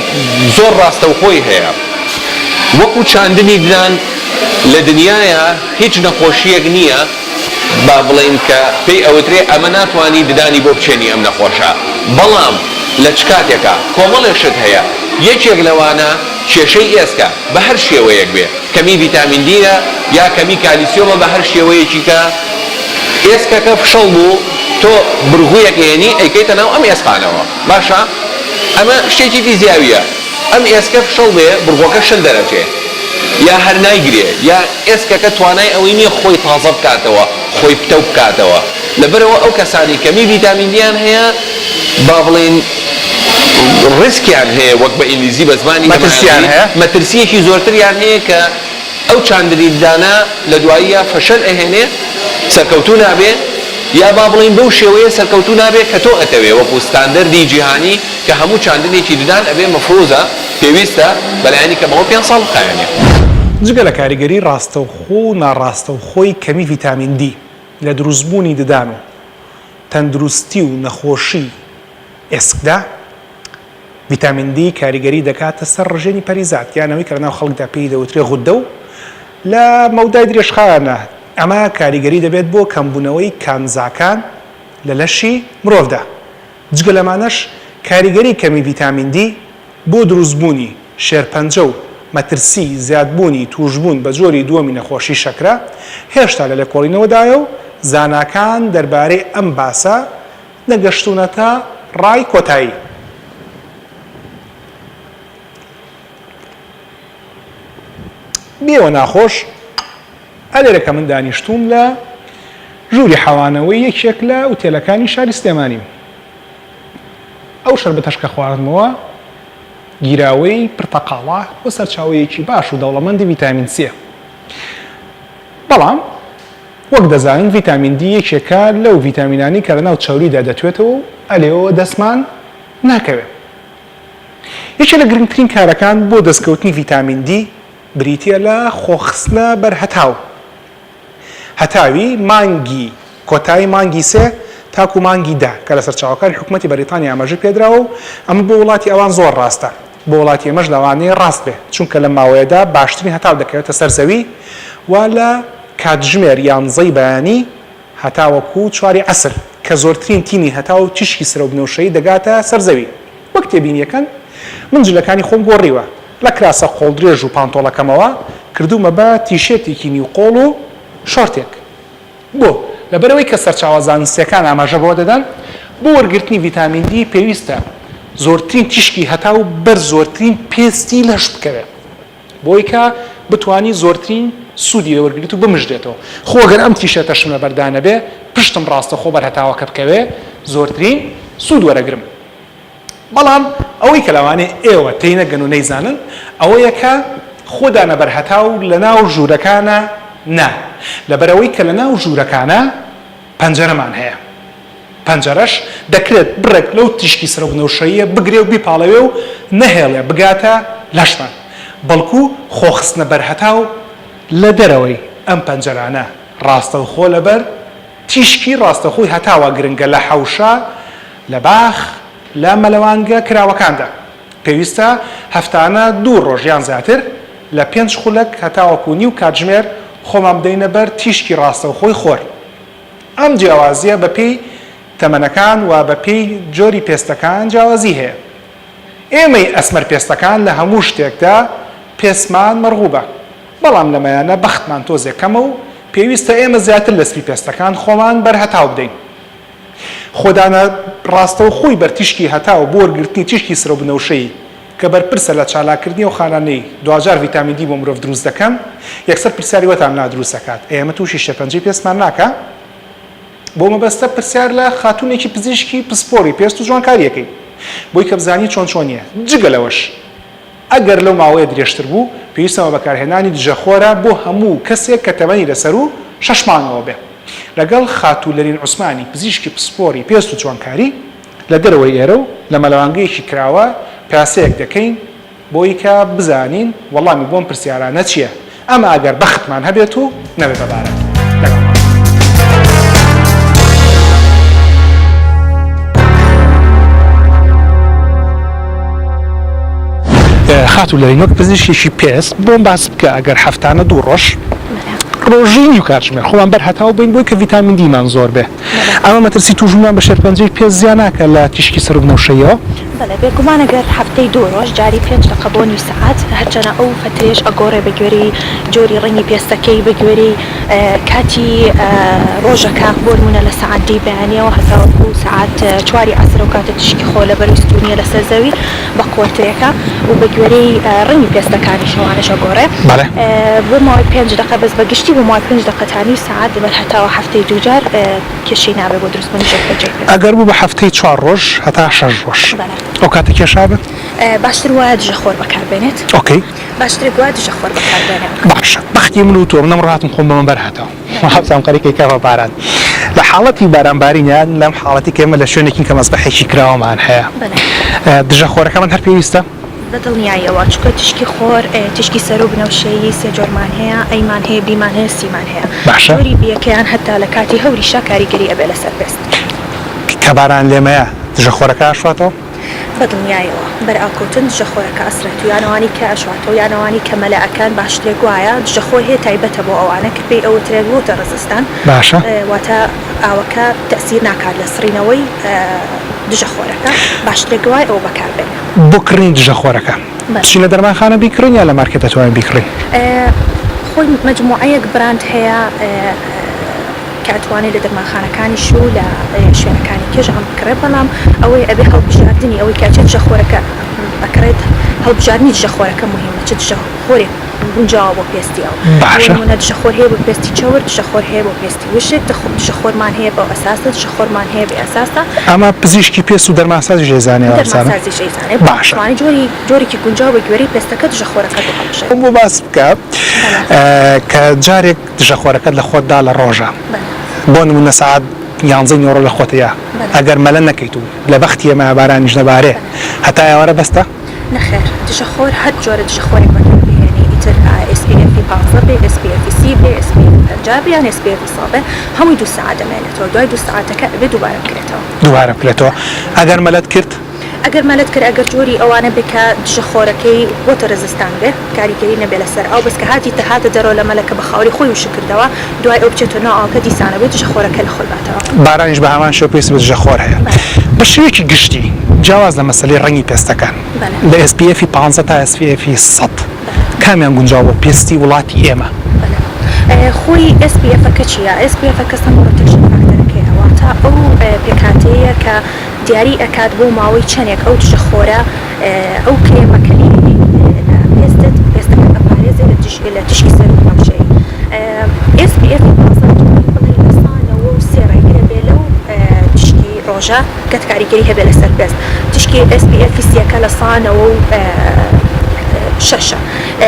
زۆر ڕاستەوخۆی هەیە وەکو چاندنی ددان لە دنیاە هیچ نەخۆشیەک نییە با بڵێن کە پێی ئەوترێ ئەمە ناتوانانی ددانی بۆ بچێنی ئەم نەخۆشە بەڵام لە چ کاتێکە کۆمەڵێشت هەیە یەکێک لەوانە کێشەی ئێسکە بە هەر شێوەیەک بێ کەمی ڤیتامین دیە یا کەمی کالیسیۆمە بە هەر شێوەیەکی کە ئێسکەکە فشەڵ بوو تۆ برغوویەک هێنی ئەیکەیتە ناو ئەم ئێسقانەوە باشە ئەمە شتێکی فیزیاویە ئەم ئێسکە فشەڵ بێ برغۆکە شل دەرەچێ یا هەر نایگرێ یا ئێسکەکە توانای ئەوەی نییە خۆی تازە بکاتەوە خۆی پتە بکاتەوە لەبەرەوە ئەو کەسانی کەمی ڤیتامینیان هەیە با بڵێن ڕیسکیان هەیە وەک بە ئینگلیزی بە زمانی مەترسیان هەیە مەترسیەکی زۆرتریان هەیە کە ئەو چاندنی ددانە لە دواییە فەشەل ئەهێنێ سەرکەوتوو نابێ یا با بڵین بەو شێوەیە سەرکەوتوو نابێت کە تۆ ئەتەوێ وەکو ستاندەردی جیهانی کە هەموو چاندنێکی ددان ئەبێ مەفروزە پێویستە بەلایانی کە بەوە 5 ساڵ بخایەنێ جگە لە کاریگەری ڕاستەوخۆ و ناڕاستەوخۆی کەمی ڤیتامین دی لە دروستبوونی ددان و تەندروستی و نەخۆشی ئێسکدا ڤیتامین دی کاریگەری دەکاتە سەر ڕژێنی پەریزات یانەوەی کە لەناو خەڵکدا پێی دەوترێ غوددە و لە مەودای درێژخانە ئەمە کاریگەری دەبێت بۆ کەمبوونەوەی کانزاکان لە لەشی مرۆڤدا جگە لەمانەش کاریگەری کەمی ڤیتامین دی بۆ دروستبوونی شێرپەنجە و مەترسی زیادبوونی توشبوون بە جۆری دووەمی نەخۆشی شەکرە هێشتا لە لێکۆڵینەوەدایە و زاناکان دەربارەی ئەم باسە نەگەشتونەتە ڕای کۆتایی. بێوە ناخۆش ئەلێرەکە من دانیشتوم لە ژووری حەوانەوەی یەکێک لە ئوتێلەکانی شاری سلێمانی. ئەو شەربەتەش کە خواردمەوە گیراوەی پرتەقاڵە بۆ سەرچاوەیەکی باش و دەوڵەمەندی ڤیتامین سێ. بەڵام وەک دەزانین ڤیتامین دی یەکێکە لەو ڤیتامینانی کە لەناو چاوریدا دەتوێتەوە و ئەلێەوە دەستمان ناکەوێت. یەکێک لە گرنگترین کارەکان بۆ دەستکەوتنی ڤیتامین دی بریتە لە خۆخستنە بەرهەتاو. هەتاوی مانگی کۆتایی مانگی سێ تاکو مانگی دا کە لە سەرچاوەکانی حکوومەتی بەریتانیا ئاماژەی پێدراوە و ئەمە بۆ وڵاتی ئەوان زۆر ڕاستە. بۆ وڵاتی ئێمەش لەوانەیە ڕاست بێ چونکە لە ماوەیەدا باشترین هەتاو دەکەوێتە سەرزەوی و لە کاتژمێر یانزەی بەیانی هەتاوەکو 4 عەسر کە زۆرترین تینی هەتاو تیشکی سرە و بنەوشەیی دەگاتە سەرزەوی. وەک تێبینیەکەن من جلەکانی خۆم گۆڕیوە لە کراسە قۆڵدرێژ و پانتۆڵەکەمەوە کردومە بە تیشێتێکی نیوقۆڵ و شۆرتێک. بۆ لەبەرەوەی کە سەرچاوە زانستیەکان ئاماژە بۆ دەدەن بۆ وەرگرتنی ڤیتامین دی پێویستە زۆرترین تیشکی هەتاو بەر زۆرترین پێستی لەش بکەوێت بۆی کە بتوانی زۆرترین سوودی وەرگریت و بمژدێتەوە. خۆ گەر ئەم تیشێتەشم لە بەردانە بێ پشتم ڕاستە خۆ بەر هەتاوەکە بکەوێ زۆرترین سوود وەرەگرم. بەڵام ئەوەی کە لەوانێ ئێوە تێنەگەن و نەیزانن ئەوەیە کە خۆدانە بەر هەتاو لە ناو ژوورەکانە نا لەبەرەوەی کە لە ناو ژوورەکانە پەنجەرەمان هەیە. پەنجەرەش دەکرێت بڕێک لەو تیشکی سرە و بنەوشەیە بگرێ و بیپاڵەوێ و نەهێڵێ بگاتە لەشمان بەڵکو خۆخستنە بەرهەتاو لە دەرەوەی ئەم پەنجەرانە ڕاستەوخۆ لەبەر تیشکی ڕاستەخۆی هەتاوە گرنگە لە حەوشە لە باخ لە مەلەوانگە کراوەکاندا. پێویستە هەفتانە 2 ڕۆژ یان زیاتر لە 5 خولەک هەتاوەکو نیو کاتژمێر خۆمان بدەینە بەر تیشکی ڕاستەوخۆی خۆر. ئەم جیاوازیە بەپێی تەمەنەکان و بەپێی جۆری پێستەکان جیاوازی هەیە. ئێمەی ئەسمەر پێستەکان لە هەموو شتێکدا پێسمان مەرغوبە بەڵام لەمەیانە بەختمان تۆزێکەمە و پێویستە ئێمە زیاتر لە سپی پێستەکان خۆمان بەرهەتاو بدەین. خۆدانە ڕاستەوخۆی بەر تیشکی هەتاو بۆ وەرگرتنی تیشکی سرە و بنەوشەیی کە بەرپرسە لە چالاکردنی و خانانەی دوجار ڤیتامین دی بۆ مرۆڤ دروست دەکەن یەکسەر پرسیاری وەتان نادروست دەکات. ئێمە تووشی شێرپەنجەی پێستمان ناکە بۆ مەبەستە پرسیار لە خاتونێکی پزیشکی پسپۆری پێست و جوانکاریەکەی بۆی کە بزانی چۆن چۆنیە. جگە لەوەش ئەگەر لەو ماوەیە درێژتر بوو پێویستەوە بەکارهێنانی دژەخۆرە بۆ هەموو کەسێک کە تەمەنی لەسەر و 6 مانگەوە بێ. لەگەڵ خاتوولەرین عوسمانی پزیشکی پسپۆری پێست و جوانکاری لە دەرەوەی ئێرە و لە مەلەوانگەیەکی کراوە پاسەیەک دەکەین بۆی کە بزانین وەڵامی بۆم پرسیارانە چییە. ئەمە ئەگەر بەختمان هەبێت و نەبێت بەبارەت. خاتوولەرین وەک پزیشکێکی پێست بۆم باس بکە ئەگەر هەفتانە 2 ڕۆژ ڕۆژی نیو کاتژمێر خۆمان بەرهەتاو بین بۆی کە ڤیتامین دیمان زۆر بێ. ئەمە مەترسی توژمان بە شێرپەنجەی پێست زیان ناکە لە تیشکی سەر و بنەوشەیەوە. بەڵێ بێگومان ئەگەر هەفتەی 2 ڕۆژ جاری 5 دقە بۆ نیو سەعات هەرچەنە ئەو فترێش ئەگۆڕێ بە گوێرەی جۆری ڕەنگی پێستەکەی بە گوێرەی کاتی ڕۆژەکە بۆ نمونە لە سەعات 10 بەیانیەوە هەتاوەکو سەعات 4 عەسر و کاتە تیشکی خۆ لە بەرویستونیە لەسەر زەوی بە قوڵتەیەەکە و بە گوێرەی ڕەنگی پێستەکانی شەوانەش ئەگۆڕێ بۆ ماوەی 5 دقە بەس بەگشتی بۆ ماوەی 5 دقەتانی ساعت دەبێت هەتاوە هەفتەی 2 جار کێشەی نابێت بۆ دروستبوونی شێرپەنجەی پێست. ئەگەر بوو بە هەفتەی 4 ڕۆژ هەتا 6 ڕۆژ ئەو کاتە کێشا بێت باشتر وایە دژەخۆر بەکاربێنێت. ئۆکەی باشتر وایە دژەخۆر بەکاربێنێت. باشە بەختی من و تۆ منەم ڕاتم خۆم بەمە بەرهەتەوە هەفتام قەریکەی کەوە باران لە حاڵەتی بارانبارینیان لەم حاڵەتی کە ئێمە لە شوێنێکی کە مەزبەحێکی کراوەمان هەیە دژەخۆرەکەمان هەر پێویستە بەدڵنیایەوە چکە تشکی خۆر تشکی سەر و بنەوشەیی 3 جۆرمان هەیە ئەیمان هەیە بیمان هەیە سیمان هەیە. جۆری بیەکەیان هەتا لە کاتی هەوریشە کاریگەری ئەبێ لەسەر پێست. کە باران لێمەیە دژەخۆرەکە ئاشواتەوە بەدڵنیایەوە بەرئاکەوتن دژەخۆرەکە ئەسرێت و یانەوانی کە ئەشواتەوە یانەوانی کە مەلەکان باشترێک وایە دژەخۆر هەیە تایبەتە بۆ ئەوانە کە پێی ئەوە ترێت بۆتە ڕزستان باشە واتە ئاوەکە تەسیر ناکات لە سڕینەوەی دژە خۆرەکە باشترێک دوای ئەو بەکاربێت بۆ کڕین دژە خۆرەکە چی لە دەرمانخانە بیکڕین یا لە مارکێت دەتوانین بیکڕین خۆی مجموعەیەک براند هەیە کاتوانێت لە دەرمانخانەکانیش و لە شوێنەکانی کێژ ئەم بکڕێت بەڵام ئەوەی ئەبێ هەڵبژاردننی ئەوەی کاچێت دژە خۆرەکە بکڕێت هەڵبژاردننی دژە خۆرەکە مهمە چ دژە خۆرێک گونجاوە بۆ پێستی ئەو دژە خۆر هەیە بۆ پێستی چاوەر دژە خۆر هەیە بۆ پێستی وشک دژە خۆرمان هەیە بۆ ئەساسە دژە خۆرمان هەیە بێ ئەساسە ئەمە پزیشکی پێست و دەرمانسازی ژێزانێ باشوانی جۆرێکی گونجاو بە گوێرەی پێستەکە دژە خۆرەکە هەڵبژێت بۆ باس بکە کە جارێک دژە خۆرەکەت لە خۆتدا لە ڕۆژە بۆ نمونە سعات 11 نیۆڕە لە خۆتەیە ئەگەر مەلە نەکەیت و لە بەختی ئێمە بارانیش نەبارێ هەتا ئێوارە بەستە نەخێر دژە خۆر هەر جۆرە دژە خۆرێک بەکاربهێنی ئیتر SPF 15 بێ SPF 30 بێ SPF 50 یان SPF 100 بێ هەمووی 2 ساعت دەمێنێتەوە دوای 2 ساعتەکە ئەبێ دووبارە بکرێتەوە ئەگەر مەلەت کرد مەلەت کرد ئەگەر جۆری ئەوانە بکە دژە خۆرەکەی وۆتە رێزیستان بێ کاریگەری نەبێ لەسەر ئەو بەس کە هاتە دەرەوە لە مەلەکە بە خاوری خۆی وش کردەوە دوای ئەو بچێتە ناو ئاوکە دیسانە بێت دژە خۆرەکە لە خۆی باتەوە بارانیش بە هەمان شێوە پێویست بە دژە خۆر هەیە بە شێوەیەکی گشتی جیاواز لە مەسەلەی ڕەنگی پێستەکان لە SPF 15 تا SPF 100 کامیان گونجاو بۆ پێستی وڵاتی ئێمە خۆی SPF-ەکە چییە؟ SPF-ەکە سەمبل پرۆتێکشن فاکتەرەکەی ئەواتە ئەو پێکهاتەیە کە دیاری ئەکات بۆ ماوەی چەندێک ئەو دژە خۆرە ئەو کرێمەکەنی پێستەکە ئەپارێزێ لە تشکی سەر و پاڵچەی SPF 15 بڵێ لە سانەوە و سێ ڕێگرە بێ لەو تشکی ڕۆژە کەت کاریگەری هەبێ لەسەر پێست تشکی SPF 30 لە سانەوە و شەشە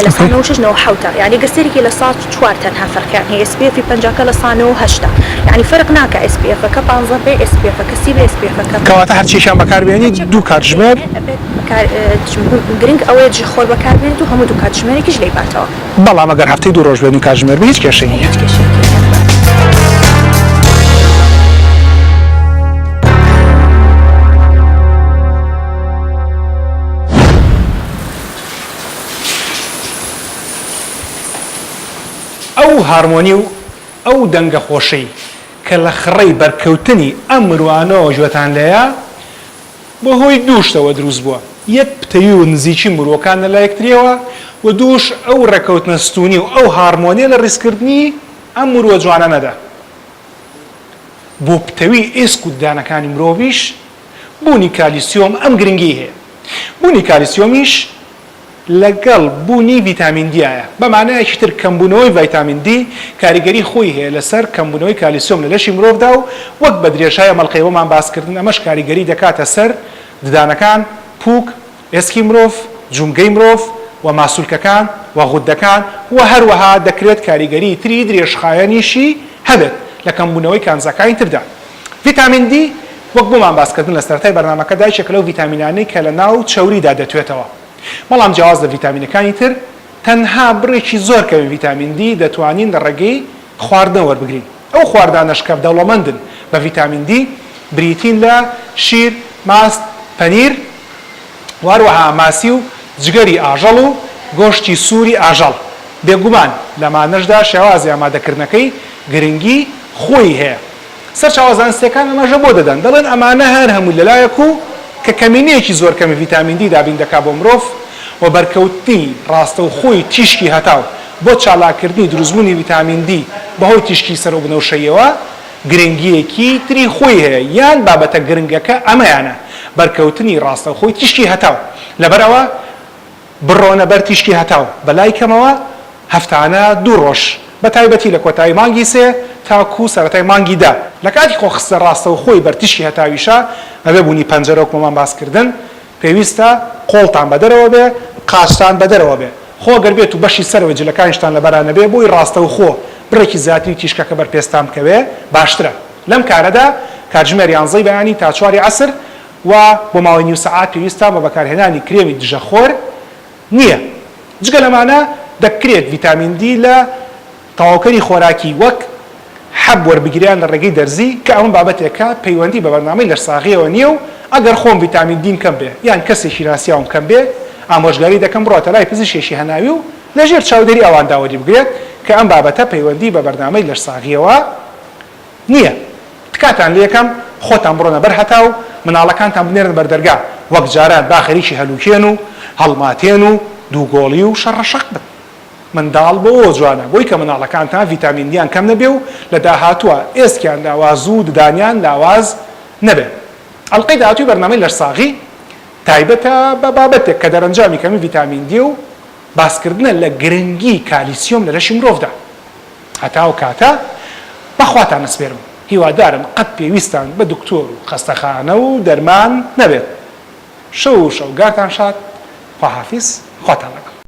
لە سانەوە شەشنەوە حوتە یعنی گەسێرێکی لە ساڵ چوار تەنها فەرقیان هەیە SPF 50 لە سانەوە هەشتا یعنی فەرق ناکە SPF-ەکە 15 بێ SPF-ەکە 30 بێ SPF-ئەکە کەواتە هەرچیشان بەکاربێنی دوو کاتژمێر گرنگ ئەوەیە دژە خۆر بەکاربێنێت و هەموو دوو کاتژمێرێکیش لێی باتەوە بەڵام ئەگەر هەفتەی 2 ڕۆژ بێن و کاتژمێر بێ هیچ کێشەی نییە ئەو هارمۆنی و ئەو دەنگە خۆشەی کە لە خڕەی بەرکەوتنی ئەم مروانەوە ژوەتان لەیە بۆ هۆی دووشتەوە دروست بووە یەک پتەوی و نزیکی مرۆکان لە لایەکتریەوە و دووش ئەو ڕێکەوتنە ستونی و ئەو هارمۆنیە لە ڕیزکردنی ئەم مرۆڤ جوانانەدا بۆ پتەوی ئێسک و دانەکانی مرۆڤیش بوونی کالیسیۆم ئەم گرنگی هەیە بوونی کالیسیۆمیش لەگەڵ بوونی ڤیتامین دیایە بەمانایەکی تر کەمبوونەوەی ڤیتامین دی کاریگەری خۆی هەیە لەسەر کەمبوونەوەی کالیسیۆم لە لەشی مرۆڤدا و وەک بە درێژایە مەڵقەیەوەمان باسکردن ئەمەش کاریگەری دەکاتە سەر ددانەکان پووک ئێسکی مرۆڤ جومگەی مرۆڤ و ماسوولکەکان و غودەکان و هەروەها دەکرێت کاریگەری تری درێژخایەنیشی هەبێت لە کەمبوونەوەی کانزەکانی تردا ڤیتامین دی وەک بۆمان باسکردن لە سەرەتای بەرنامەکەدا یەکێک لەو ڤیتامینانەی کە لە ناو چەوریدا دەتوێتەوە بەڵام جیاواز لە ڤیتامینەکانی تر تەنها بڕێکی زۆر کەمی ڤیتامین دی دەتوانین لە ڕێگەی خواردنەوە وەربگرین ئەو خواردانەش کە دەوڵەمەندن بە ڤیتامین دی بریتین لە شیر ماست پەنیر واروەها ماسی و جگەری ئاژەڵ و گۆشتی سووری ئاژەڵ بێگومان لەمانەشدا شێوازی ئامادەکردنەکەی گرنگی خۆی هەیە سەر چاوەزانستیەکان ئەمەژە بۆ دەدەن دەڵێن ئەمانە هەر هەموو لەلایەک و کە کەمینەیەکی زۆر کەمی ڤیتامین دی دابین دەکا بۆ مرۆڤ و بەرکەوتنی ڕاستە و خۆی تیشکی هەتاو بۆ چالاکردنی دروستبوونی ڤیتامین دی بەهۆی تیشکی سەر و بنەوشەیەوە گرنگیەکی تری خۆی هەیە یان بابەتە گرنگەکە ئەمەیانە بەرکەوتنی ڕاستە و خۆی تیشکی هەتاو لەبەرەوە بڕۆنە بەر تیشکی هەتاو بەلای کەمەوە هەفتانە 2 ڕۆژ بە تایبەتی لە کۆتایی مانگی 3 تاکو سەرەتای مانگی دا لە کاتی خۆ خستە ڕاستە و خۆی بەرتیشکی هەتاویشە ئەبێ بوونی پەنجەرەوەکمان باسکردن پێویستە قۆڵتان بەدەرەوە بێ قاشتان بەدەرەوە بێ خۆ گەر بێت و بەشی سەرەوە جلەکانیشتان لەبەرانە بێ بۆی ڕاستە و خۆ بڕێکی زیاتری تیشکەکە بەرپێستان بکەوێ باشترە لەم کارەدا کاتژمێر 11 بەیانی تا 4 عەسر و بۆ ماوەی نیو سەعات پێویستە بە بەکارهێنانی کرێمی دژەخۆر نییە جگە لەمانە دەکرێت ڤیتامین دی لە تەواوکەری خۆراکی وەک حەب وەربگریان لە ڕێگەی دەرزی کە ئەوم بابەتێکە پەیوەندی بە بەرنامەی لەشساغیەوە نییە و ئەگەر خۆم ڤیتامین دیم کەم بێ یان کەسێکی ناسیاوم کەم بێ ئامۆژگاری دەکەم بڕۆتە لای پزیشکێکی هەناوی و لەژێر چاودێری ئەوان داوەری بگرێت کە ئەم بابەتە پەیوەندی بە بەرنامەی لەشساغیەوە نییە تکاتان لێ یەکەم خۆتان بڕۆنە بەر هەتاو مناڵەکانتان بنێرن بەردەرگا وەک جاران با خەریکی هەلوکێن و هەڵماتێن و دووگۆڵی و شەڕەشەق بن منداڵ بۆ جوانە بۆی کە مناڵەکانتان ڤیتامین دییان کەم نەبێ و لە داهاتووە ئێسکیان لاواز و ددانیان لاواز نەبێ. ئەڵلقەی داهاتووی بەرنامەی لەشساغی تایبەتە بە بابەتێک کە دەرەنجامی کەمی ڤیتامین دی و باسکردنە لە گرنگی کالیسیۆم لە لەشی مرۆڤدا. هەتا و کاتە بەخواتان نسپێرم هیوادارم قەت پێویستان بە دکتۆر و خەستەخانە و دەرمان نەبێت. شەو گارتان شاد، خواحافیز، خواتان لەگەڵ.